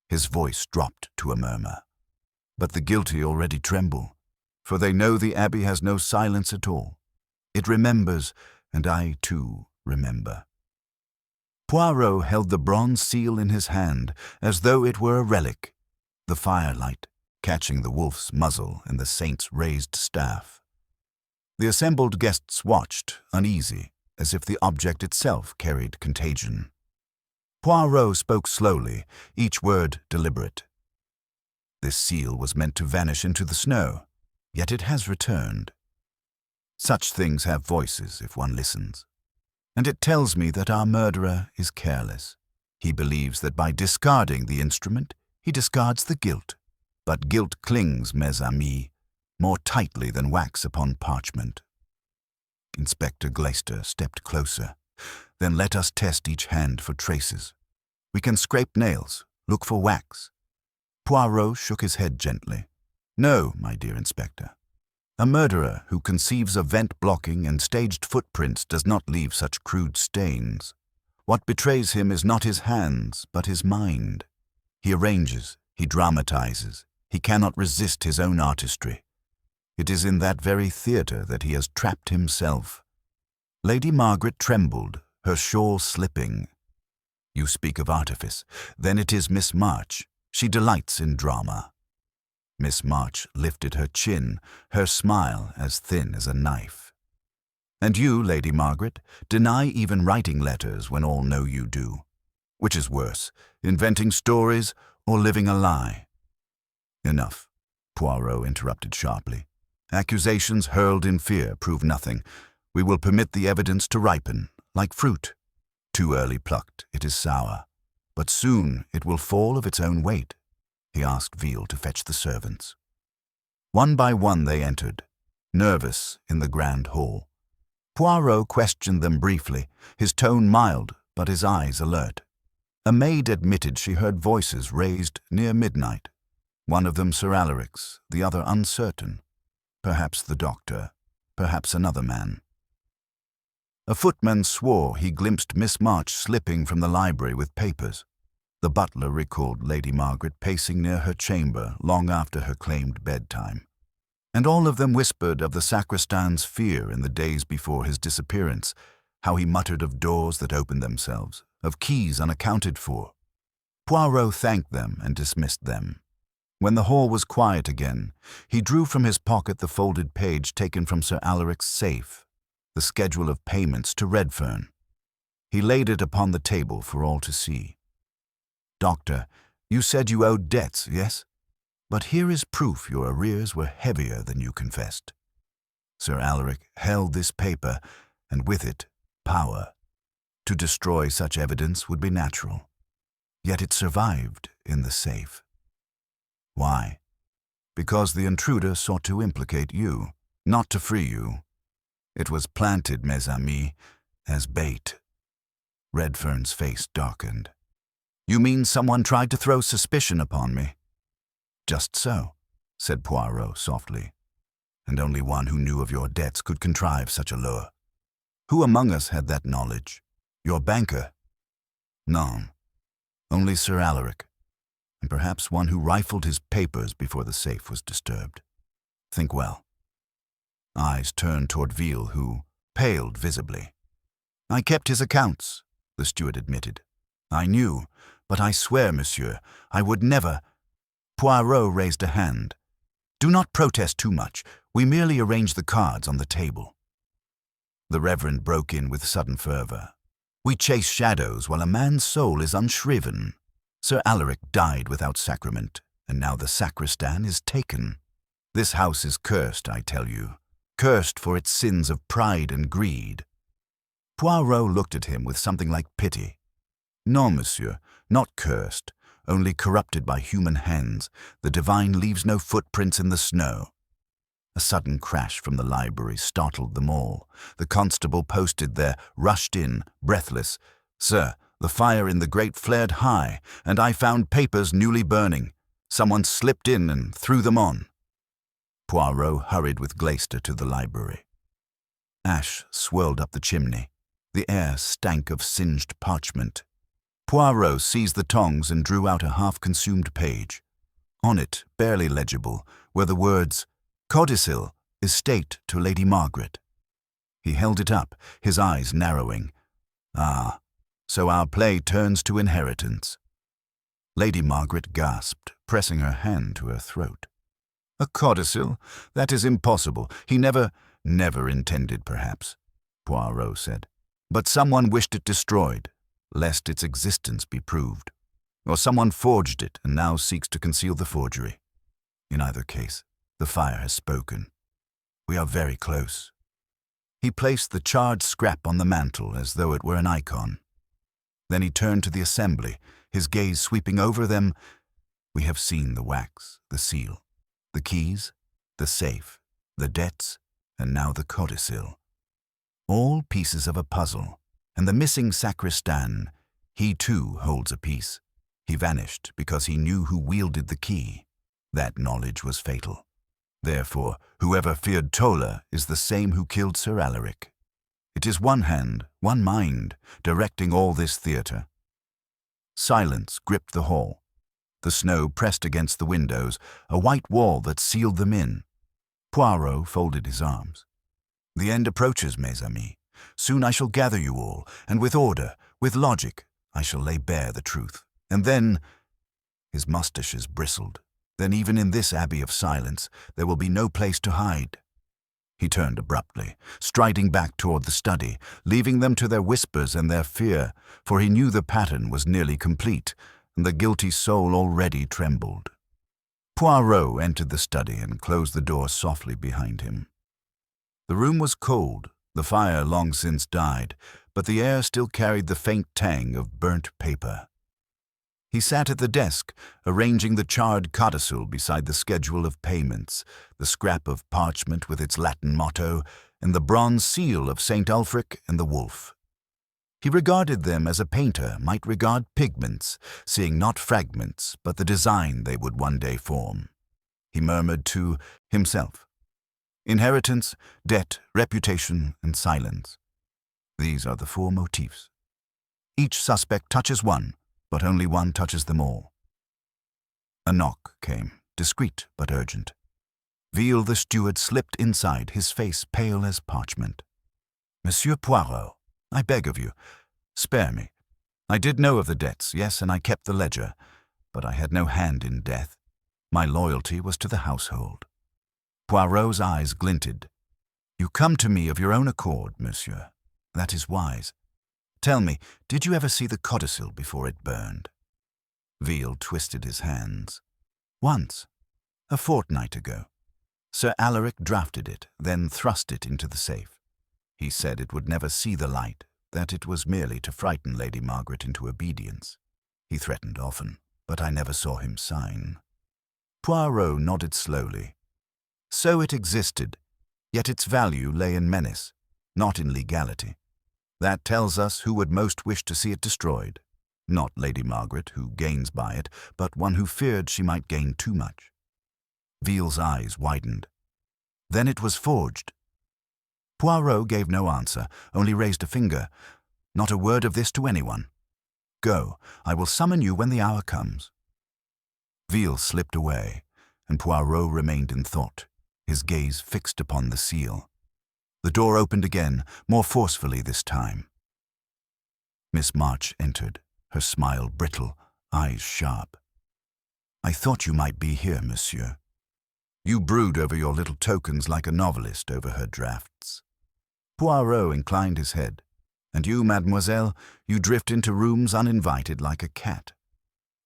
B: His voice dropped to a murmur. "But the guilty already tremble, for they know the Abbey has no silence at all. It remembers, and I, too, remember." Puarro held the bronze seal in his hand, as though it were a relic, the firelight catching the wolf's muzzle and the saint's raised staff. The assembled guests watched, uneasy, as if the object itself carried contagion. Puarro spoke slowly, each word deliberate. "This seal was meant to vanish into the snow, yet it has returned. Such things have voices if one listens. And it tells me that our murderer is careless. He believes that by discarding the instrument, he discards the guilt. But guilt clings, mes amis, more tightly than wax upon parchment." Inspector Glaister stepped closer. "Then let us test each hand for traces. We can scrape nails, look for wax." Puarro shook his head gently. "No, my dear Inspector. A murderer who conceives of vent-blocking and staged footprints does not leave such crude stains. What betrays him is not his hands, but his mind. He arranges, he dramatizes, he cannot resist his own artistry. It is in that very theatre that he has trapped himself." Lady Margaret trembled, her shawl slipping. "You speak of artifice. Then it is Miss March. She delights in drama." Miss March lifted her chin, her smile as thin as a knife. "And you, Lady Margaret, deny even writing letters when all know you do. Which is worse, inventing stories or living a lie?" "Enough," Poirot interrupted sharply. "Accusations hurled in fear prove nothing. We will permit the evidence to ripen, like fruit. Too early plucked, it is sour. But soon it will fall of its own weight." He asked Veal to fetch the servants. One by one they entered, nervous in the grand hall. Puarro questioned them briefly, his tone mild but his eyes alert. A maid admitted she heard voices raised near midnight. One of them Sir Alaric's, the other uncertain. Perhaps the doctor. perhaps another man. A footman swore he glimpsed Miss March slipping from the library with papers. The butler recalled Lady Margaret pacing near her chamber long after her claimed bedtime. And all of them whispered of the sacristan's fear in the days before his disappearance, how he muttered of doors that opened themselves, of keys unaccounted for. Poirot thanked them and dismissed them. When the hall was quiet again, he drew from his pocket the folded page taken from Sir Alaric's safe, the schedule of payments to Redfern. He laid it upon the table for all to see. "Doctor, you said you owed debts, yes? But here is proof your arrears were heavier than you confessed." Sir Alaric held this paper, and with it, power. To destroy such evidence would be natural. Yet it survived in the safe. Why? Because the intruder sought to implicate you, not to free you. It was planted, mes amis, as bait. Redfern's face darkened. "You mean someone tried to throw suspicion upon me?" "Just so," said Puarro softly. "And only one who knew of your debts could contrive such a lure. Who among us had that knowledge? Your banker?" "No, only Sir Alaric, and perhaps one who rifled his papers before the safe was disturbed. Think well." Eyes turned toward Veal, who paled visibly. "I kept his accounts," the steward admitted. "I knew, but I swear, monsieur, I would never—" Poirot raised a hand. "Do not protest too much. We merely arrange the cards on the table." The Reverend broke in with sudden fervor. "We chase shadows while a man's soul is unshriven. Sir Alaric died without sacrament, and now the sacristan is taken. This house is cursed, I tell you, cursed for its sins of pride and greed." Poirot looked at him with something like pity. "No, monsieur, not cursed, only corrupted by human hands. The divine leaves no footprints in the snow." A sudden crash from the library startled them all. The constable posted there rushed in, breathless. "Sir, the fire in the grate flared high, and I found papers newly burning. Someone slipped in and threw them on." Poirot hurried with Glaister to the library. Ash swirled up the chimney. The air stank of singed parchment. Poirot seized the tongs and drew out a half-consumed page. On it, barely legible, were the words, "Codicil, estate to Lady Margaret." He held it up, his eyes narrowing. "Ah, so our play turns to inheritance." Lady Margaret gasped, pressing her hand to her throat. "A codicil? That is impossible. He never intended, perhaps," Poirot said. "But someone wished it destroyed, lest its existence be proved. Or someone forged it and now seeks to conceal the forgery. In either case, the fire has spoken. We are very close." He placed the charred scrap on the mantel as though it were an icon. Then he turned to the assembly, his gaze sweeping over them. "We have seen the wax, the seal, the keys, the safe, the debts, and now the codicil. All pieces of a puzzle, and the missing sacristan, he too holds a piece. He vanished because he knew who wielded the key. That knowledge was fatal. Therefore, whoever feared Tola is the same who killed Sir Alaric. It is one hand, one mind, directing all this theatre." Silence gripped the hall. The snow pressed against the windows, a white wall that sealed them in. Poirot folded his arms. "The end approaches, mes amis. Soon I shall gather you all, and with order, with logic, I shall lay bare the truth. And then—" His mustaches bristled. "Then even in this abbey of silence, there will be no place to hide." He turned abruptly, striding back toward the study, leaving them to their whispers and their fear, for he knew the pattern was nearly complete, and the guilty soul already trembled. Poirot entered the study and closed the door softly behind him. The room was cold, the fire long since died, but the air still carried the faint tang of burnt paper. He sat at the desk, arranging the charred codicil beside the schedule of payments, the scrap of parchment with its Latin motto, and the bronze seal of St. Ulfric and the wolf. He regarded them as a painter might regard pigments, seeing not fragments, but the design they would one day form. He murmured to himself, Inheritance, debt, reputation, and silence. These are the 4 motifs. Each suspect touches one, but only one touches them all. A knock came, discreet but urgent. Veal the steward slipped inside, his face pale as parchment. "Monsieur Poirot, I beg of you, spare me. I did know of the debts, yes, and I kept the ledger, but I had no hand in death. My loyalty was to the household." Poirot's eyes glinted. "You come to me of your own accord, monsieur. That is wise. Tell me, did you ever see the codicil before it burned?" Veal twisted his hands. "Once, a fortnight ago. Sir Alaric drafted it, then thrust it into the safe. He said it would never see the light, that it was merely to frighten Lady Margaret into obedience. He threatened often, but I never saw him sign." Puarro nodded slowly. "So it existed, yet its value lay in menace, not in legality. That tells us who would most wish to see it destroyed. Not Lady Margaret, who gains by it, but one who feared she might gain too much." Veal's eyes widened. "Then it was forged?" Puarro gave no answer, only raised a finger. "Not a word of this to anyone. Go, I will summon you when the hour comes." Veal slipped away, and Puarro remained in thought, his gaze fixed upon the seal. The door opened again, more forcefully this time. Miss March entered, her smile brittle, eyes sharp. "I thought you might be here, monsieur. You brood over your little tokens like a novelist over her drafts." Puarro inclined his head. "And you, mademoiselle, you drift into rooms uninvited like a cat.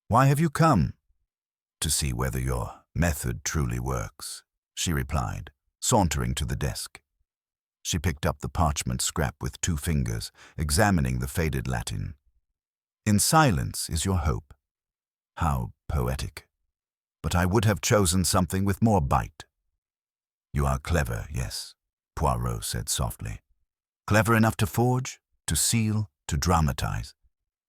B: Why have you come?" "To see whether your method truly works," she replied, sauntering to the desk. She picked up the parchment scrap with 2 fingers, examining the faded Latin. "In silence is your hope." How poetic. But I would have chosen something with more bite. "You are clever, yes," Poirot said softly. "Clever enough to forge, to seal, to dramatize.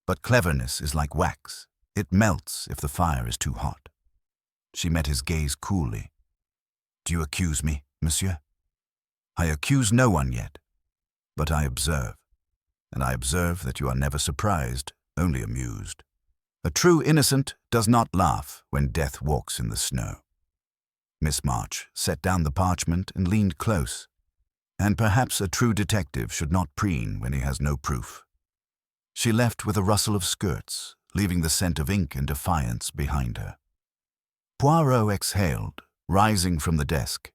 B: But cleverness is like wax. It melts if the fire is too hot." She met his gaze coolly. "Do you accuse me, monsieur?" "I accuse no one yet, but I observe. And I observe that you are never surprised, only amused. A true innocent does not laugh when death walks in the snow." Miss March set down the parchment and leaned close. And perhaps a true detective should not preen when he has no proof. She left with a rustle of skirts, leaving the scent of ink and defiance behind her. Poirot exhaled, rising from the desk.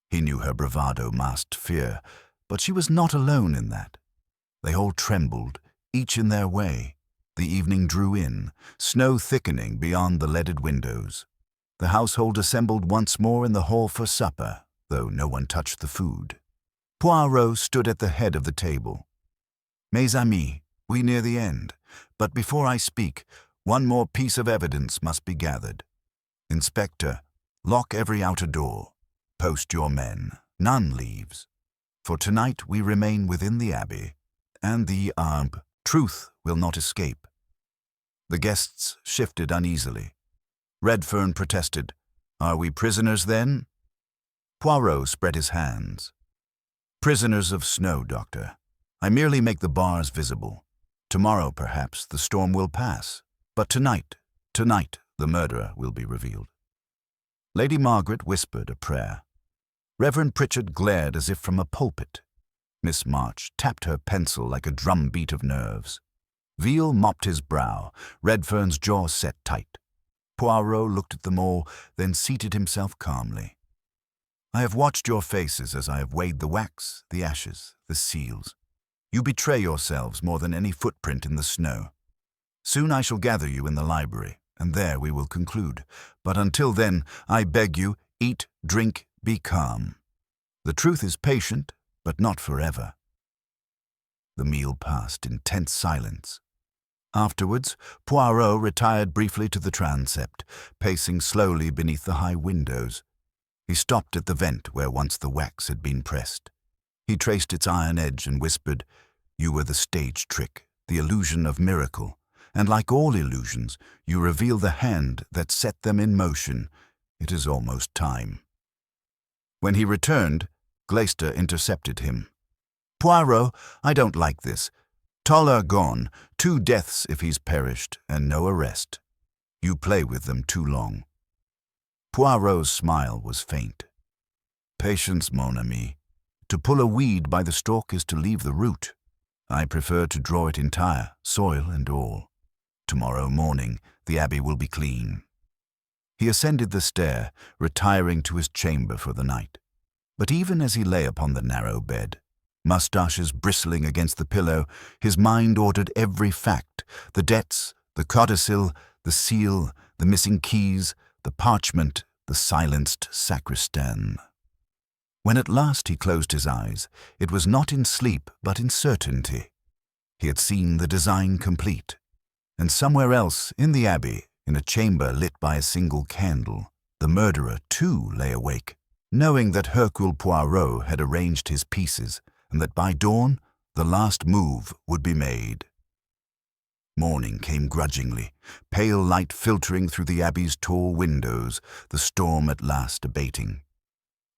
B: He knew her bravado masked fear, but she was not alone in that. They all trembled, each in their way. The evening drew in, snow thickening beyond the leaded windows. The household assembled once more in the hall for supper, though no one touched the food. Poirot stood at the head of the table. "Mes amis, we near the end, but before I speak, one more piece of evidence must be gathered. Inspector, lock every outer door. Post your men. None leaves. For tonight we remain within the Abbey, and the truth will not escape." The guests shifted uneasily. Redfern protested. "Are we prisoners then?" Poirot spread his hands. "Prisoners of snow, doctor. I merely make the bars visible. Tomorrow, perhaps, the storm will pass. But tonight, the murderer will be revealed." Lady Margaret whispered a prayer. Reverend Pritchard glared as if from a pulpit. Miss March tapped her pencil like a drumbeat of nerves. Veal mopped his brow, Redfern's jaw set tight. Puarro looked at them all, then seated himself calmly. "I have watched your faces as I have weighed the wax, the ashes, the seals. You betray yourselves more than any footprint in the snow. Soon I shall gather you in the library, and there we will conclude. But until then, I beg you, eat, drink, be calm. The truth is patient, but not forever." The meal passed in tense silence. Afterwards, Poirot retired briefly to the transept, pacing slowly beneath the high windows. He stopped at the vent where once the wax had been pressed. He traced its iron edge and whispered, "You were the stage trick, the illusion of miracle, and like all illusions, you reveal the hand that set them in motion. It is almost time." When he returned, Gleister intercepted him. "Puarro, I don't like this. Toller gone, 2 deaths if he's perished, and no arrest. You play with them too long." Poirot's smile was faint. "Patience, mon ami. To pull a weed by the stalk is to leave the root. I prefer to draw it entire, soil and all. Tomorrow morning the Abbey will be clean." He ascended the stair, retiring to his chamber for the night. But even as he lay upon the narrow bed, mustaches bristling against the pillow, his mind ordered every fact: the debts, the codicil, the seal, the missing keys, the parchment, the silenced sacristan. When at last he closed his eyes, it was not in sleep but in certainty. He had seen the design complete, and somewhere else in the Abbey, in a chamber lit by a single candle, the murderer too lay awake, knowing that Hercule Poirot had arranged his pieces, and that by dawn the last move would be made. Morning came grudgingly, pale light filtering through the Abbey's tall windows, the storm at last abating.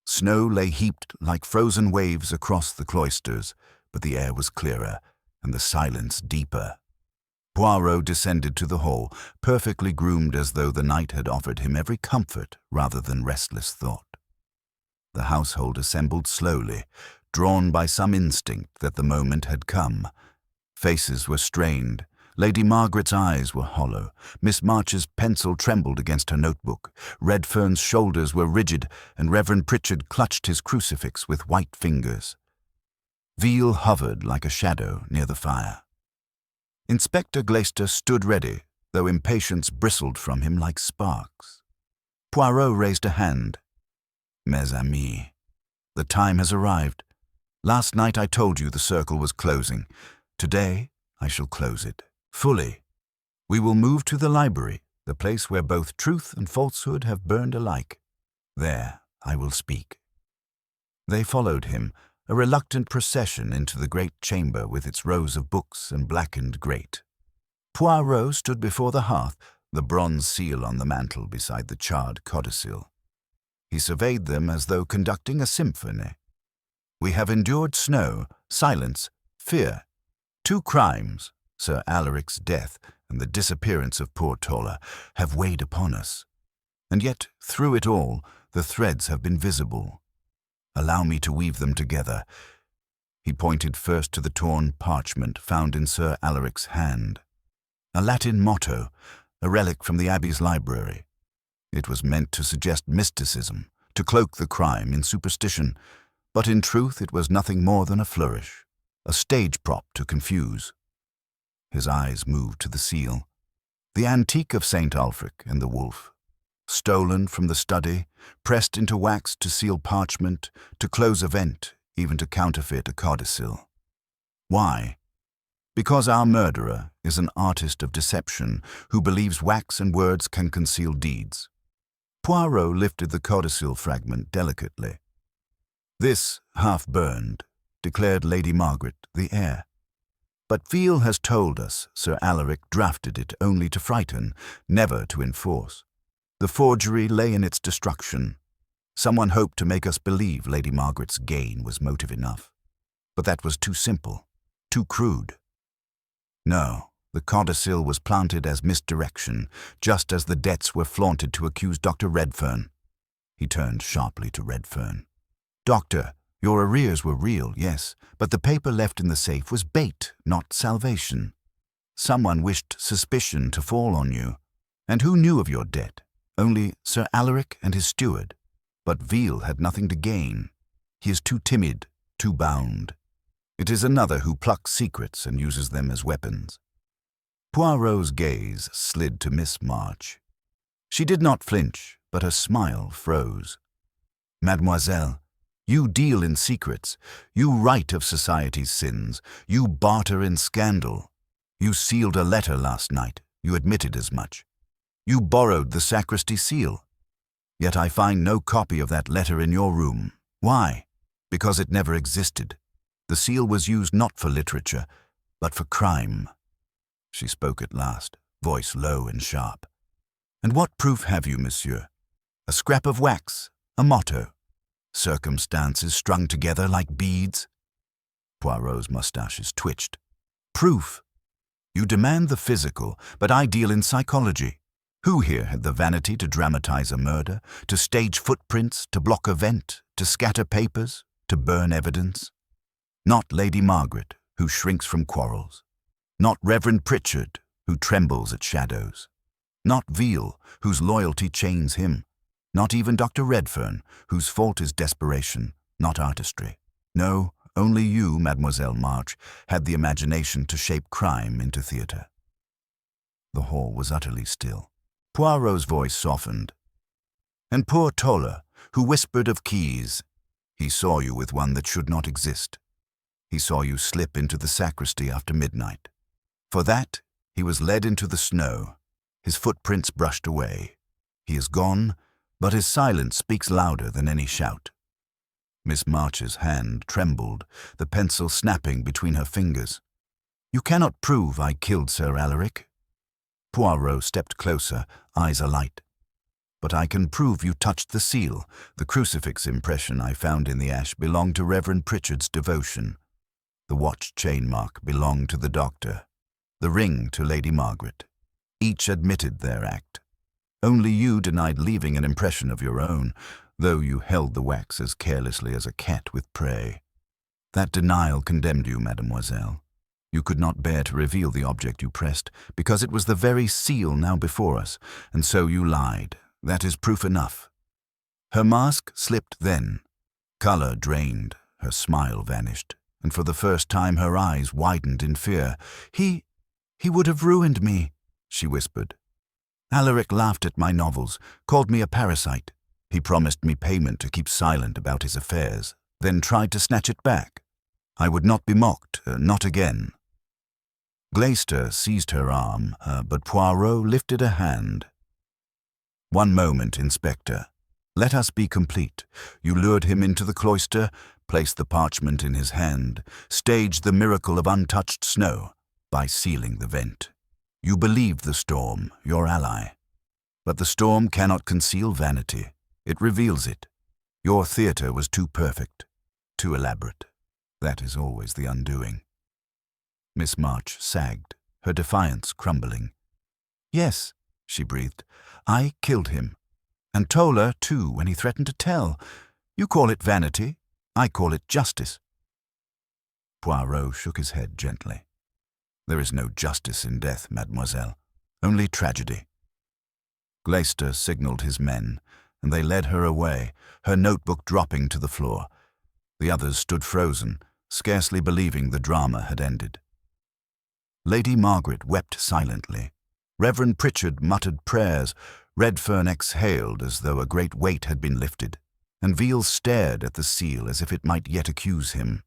B: Snow lay heaped like frozen waves across the cloisters, but the air was clearer, and the silence deeper. Puarro descended to the hall, perfectly groomed as though the night had offered him every comfort rather than restless thought. The household assembled slowly, drawn by some instinct that the moment had come. Faces were strained. Lady Margaret's eyes were hollow. Miss March's pencil trembled against her notebook. Redfern's shoulders were rigid, and Reverend Pritchard clutched his crucifix with white fingers. Veal hovered like a shadow near the fire. Inspector Gleister stood ready, though impatience bristled from him like sparks. Poirot raised a hand. "Mes amis, the time has arrived. Last night I told you the circle was closing. Today I shall close it. Fully. We will move to the library, the place where both truth and falsehood have burned alike. There I will speak." They followed him, a reluctant procession, into the great chamber with its rows of books and blackened grate. Poirot stood before the hearth, the bronze seal on the mantel beside the charred codicil. He surveyed them as though conducting a symphony. "We have endured snow, silence, fear. 2 crimes, Sir Alaric's death and the disappearance of poor Toller, have weighed upon us. And yet, through it all, the threads have been visible. Allow me to weave them together." He pointed first to the torn parchment found in Sir Alaric's hand. A Latin motto, a relic from the Abbey's library. It was meant to suggest mysticism, to cloak the crime in superstition, but in truth it was nothing more than a flourish, a stage prop to confuse. His eyes moved to the seal, the antique of St. Ulfric and the wolf, stolen from the study, pressed into wax to seal parchment, to close a vent, even to counterfeit a codicil. Why? Because our murderer is an artist of deception who believes wax and words can conceal deeds. Poirot lifted the codicil fragment delicately. "This, half-burned," declared Lady Margaret, the heir. "But Veal has told us Sir Alaric drafted it only to frighten, never to enforce. The forgery lay in its destruction. Someone hoped to make us believe Lady Margaret's gain was motive enough. But that was too simple, too crude. No, the codicil was planted as misdirection, just as the debts were flaunted to accuse Dr. Redfern." He turned sharply to Redfern. "Doctor, your arrears were real, yes, but the paper left in the safe was bait, not salvation. Someone wished suspicion to fall on you. And who knew of your debt? Only Sir Alaric and his steward. But Veal had nothing to gain. He is too timid, too bound. It is another who plucks secrets and uses them as weapons." Poirot's gaze slid to Miss March. She did not flinch, but her smile froze. "Mademoiselle, you deal in secrets. You write of society's sins. You barter in scandal. You sealed a letter last night. You admitted as much. You borrowed the sacristy seal. Yet I find no copy of that letter in your room. Why? Because it never existed. The seal was used not for literature, but for crime." She spoke at last, voice low and sharp. "And what proof have you, monsieur? A scrap of wax, a motto. Circumstances strung together like beads. Poirot's mustaches twitched. Proof. You demand the physical, but I deal in psychology. Who here had the vanity to dramatize a murder, to stage footprints, to block a vent, to scatter papers, to burn evidence? Not Lady Margaret, who shrinks from quarrels. Not Reverend Pritchard, who trembles at shadows. Not Veal, whose loyalty chains him. Not even Dr. Redfern, whose fault is desperation, not artistry. No, only you, Mademoiselle March, had the imagination to shape crime into theatre. The hall was utterly still. Poirot's voice softened. And poor Toller, who whispered of keys, he saw you with one that should not exist. He saw you slip into the sacristy after midnight. For that, he was led into the snow, his footprints brushed away. He is gone, but his silence speaks louder than any shout. Miss March's hand trembled, the pencil snapping between her fingers. You cannot prove I killed Sir Alaric. Puarro stepped closer, eyes alight. But I can prove you touched the seal. The crucifix impression I found in the ash belonged to Reverend Pritchard's devotion. The watch chain mark belonged to the doctor. The ring to Lady Margaret. Each admitted their act. Only you denied leaving an impression of your own, though you held the wax as carelessly as a cat with prey. That denial condemned you, mademoiselle. You could not bear to reveal the object you pressed, because it was the very seal now before us, and so you lied. That is proof enough. Her mask slipped then. Color drained, her smile vanished, and for the first time her eyes widened in fear. He would have ruined me, she whispered. Alaric laughed at my novels, called me a parasite. He promised me payment to keep silent about his affairs, then tried to snatch it back. I would not be mocked, not again. Gleister seized her arm, but Poirot lifted a hand. One moment, Inspector. Let us be complete. You lured him into the cloister, placed the parchment in his hand, staged the miracle of untouched snow by sealing the vent. You believed the storm, your ally. But the storm cannot conceal vanity. It reveals it. Your theatre was too perfect, too elaborate. That is always the undoing. Miss March sagged, her defiance crumbling. Yes, she breathed, I killed him. And Toller, too, when he threatened to tell. You call it vanity, I call it justice. Poirot shook his head gently. There is no justice in death, mademoiselle, only tragedy. Gleister signaled his men, and they led her away, her notebook dropping to the floor. The others stood frozen, scarcely believing the drama had ended. Lady Margaret wept silently. Reverend Pritchard muttered prayers. Redfern exhaled as though a great weight had been lifted, and Veal stared at the seal as if it might yet accuse him.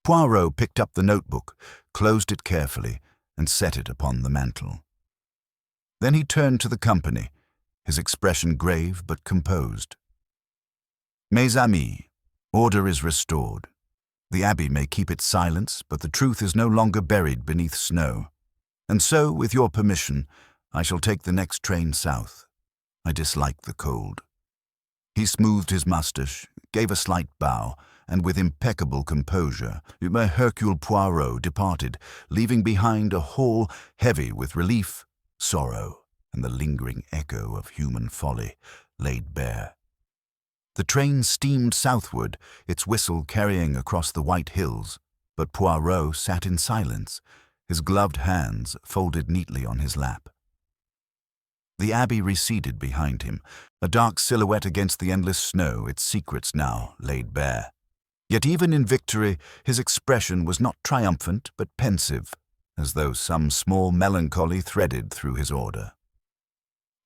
B: Puarro picked up the notebook, closed it carefully, and set it upon the mantel. Then he turned to the company, his expression grave but composed. Mes amis, order is restored. The Abbey may keep its silence, but the truth is no longer buried beneath snow. And so, with your permission, I shall take the next train south. I dislike the cold. He smoothed his moustache, gave a slight bow, and with impeccable composure, Hercule Poirot departed, leaving behind a hall heavy with relief, sorrow, and the lingering echo of human folly laid bare. The train steamed southward, its whistle carrying across the white hills, but Poirot sat in silence, his gloved hands folded neatly on his lap. The Abbey receded behind him, a dark silhouette against the endless snow, its secrets now laid bare. Yet even in victory, his expression was not triumphant but pensive, as though some small melancholy threaded through his order.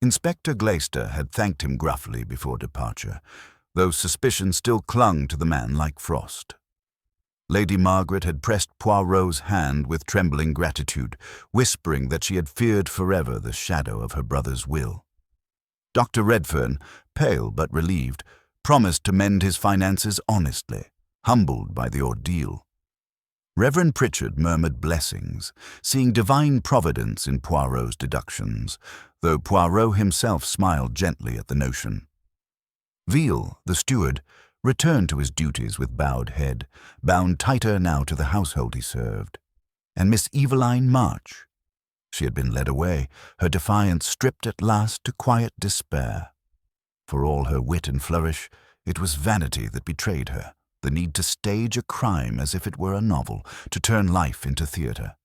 B: Inspector Gleister had thanked him gruffly before departure, though suspicion still clung to the man like frost. Lady Margaret had pressed Poirot's hand with trembling gratitude, whispering that she had feared forever the shadow of her brother's will. Dr. Redfern, pale but relieved, promised to mend his finances honestly, humbled by the ordeal. Reverend Pritchard murmured blessings, seeing divine providence in Poirot's deductions, though Puarro himself smiled gently at the notion. Veal, the steward, returned to his duties with bowed head, bound tighter now to the household he served. And Miss Eveline March. She had been led away, her defiance stripped at last to quiet despair. For all her wit and flourish, it was vanity that betrayed her, the need to stage a crime as if it were a novel, to turn life into theatre.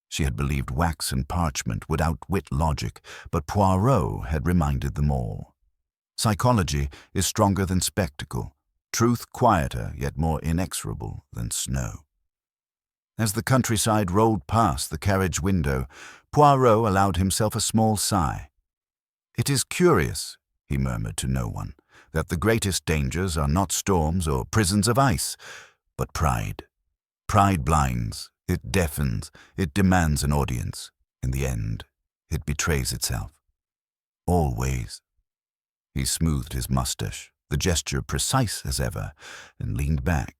B: She had believed wax and parchment would outwit logic, but Poirot had reminded them all. Psychology is stronger than spectacle, truth quieter yet more inexorable than snow. As the countryside rolled past the carriage window, Poirot allowed himself a small sigh. "It is curious," he murmured to no one, "that the greatest dangers are not storms or prisons of ice, but pride. Pride blinds, it deafens, it demands an audience. In the end, it betrays itself. Always." He smoothed his mustache, the gesture precise as ever, and leaned back.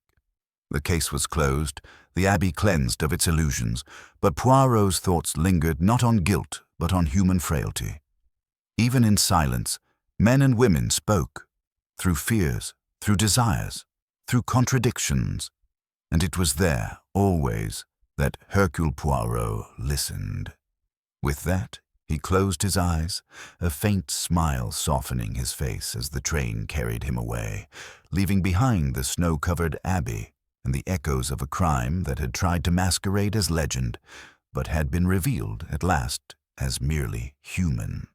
B: The case was closed, the Abbey cleansed of its illusions, but Poirot's thoughts lingered not on guilt, but on human frailty. Even in silence, men and women spoke, through fears, through desires, through contradictions, and it was there, always, that Hercule Poirot listened. With that, he closed his eyes, a faint smile softening his face as the train carried him away, leaving behind the snow-covered Abbey and the echoes of a crime that had tried to masquerade as legend, but had been revealed at last as merely human.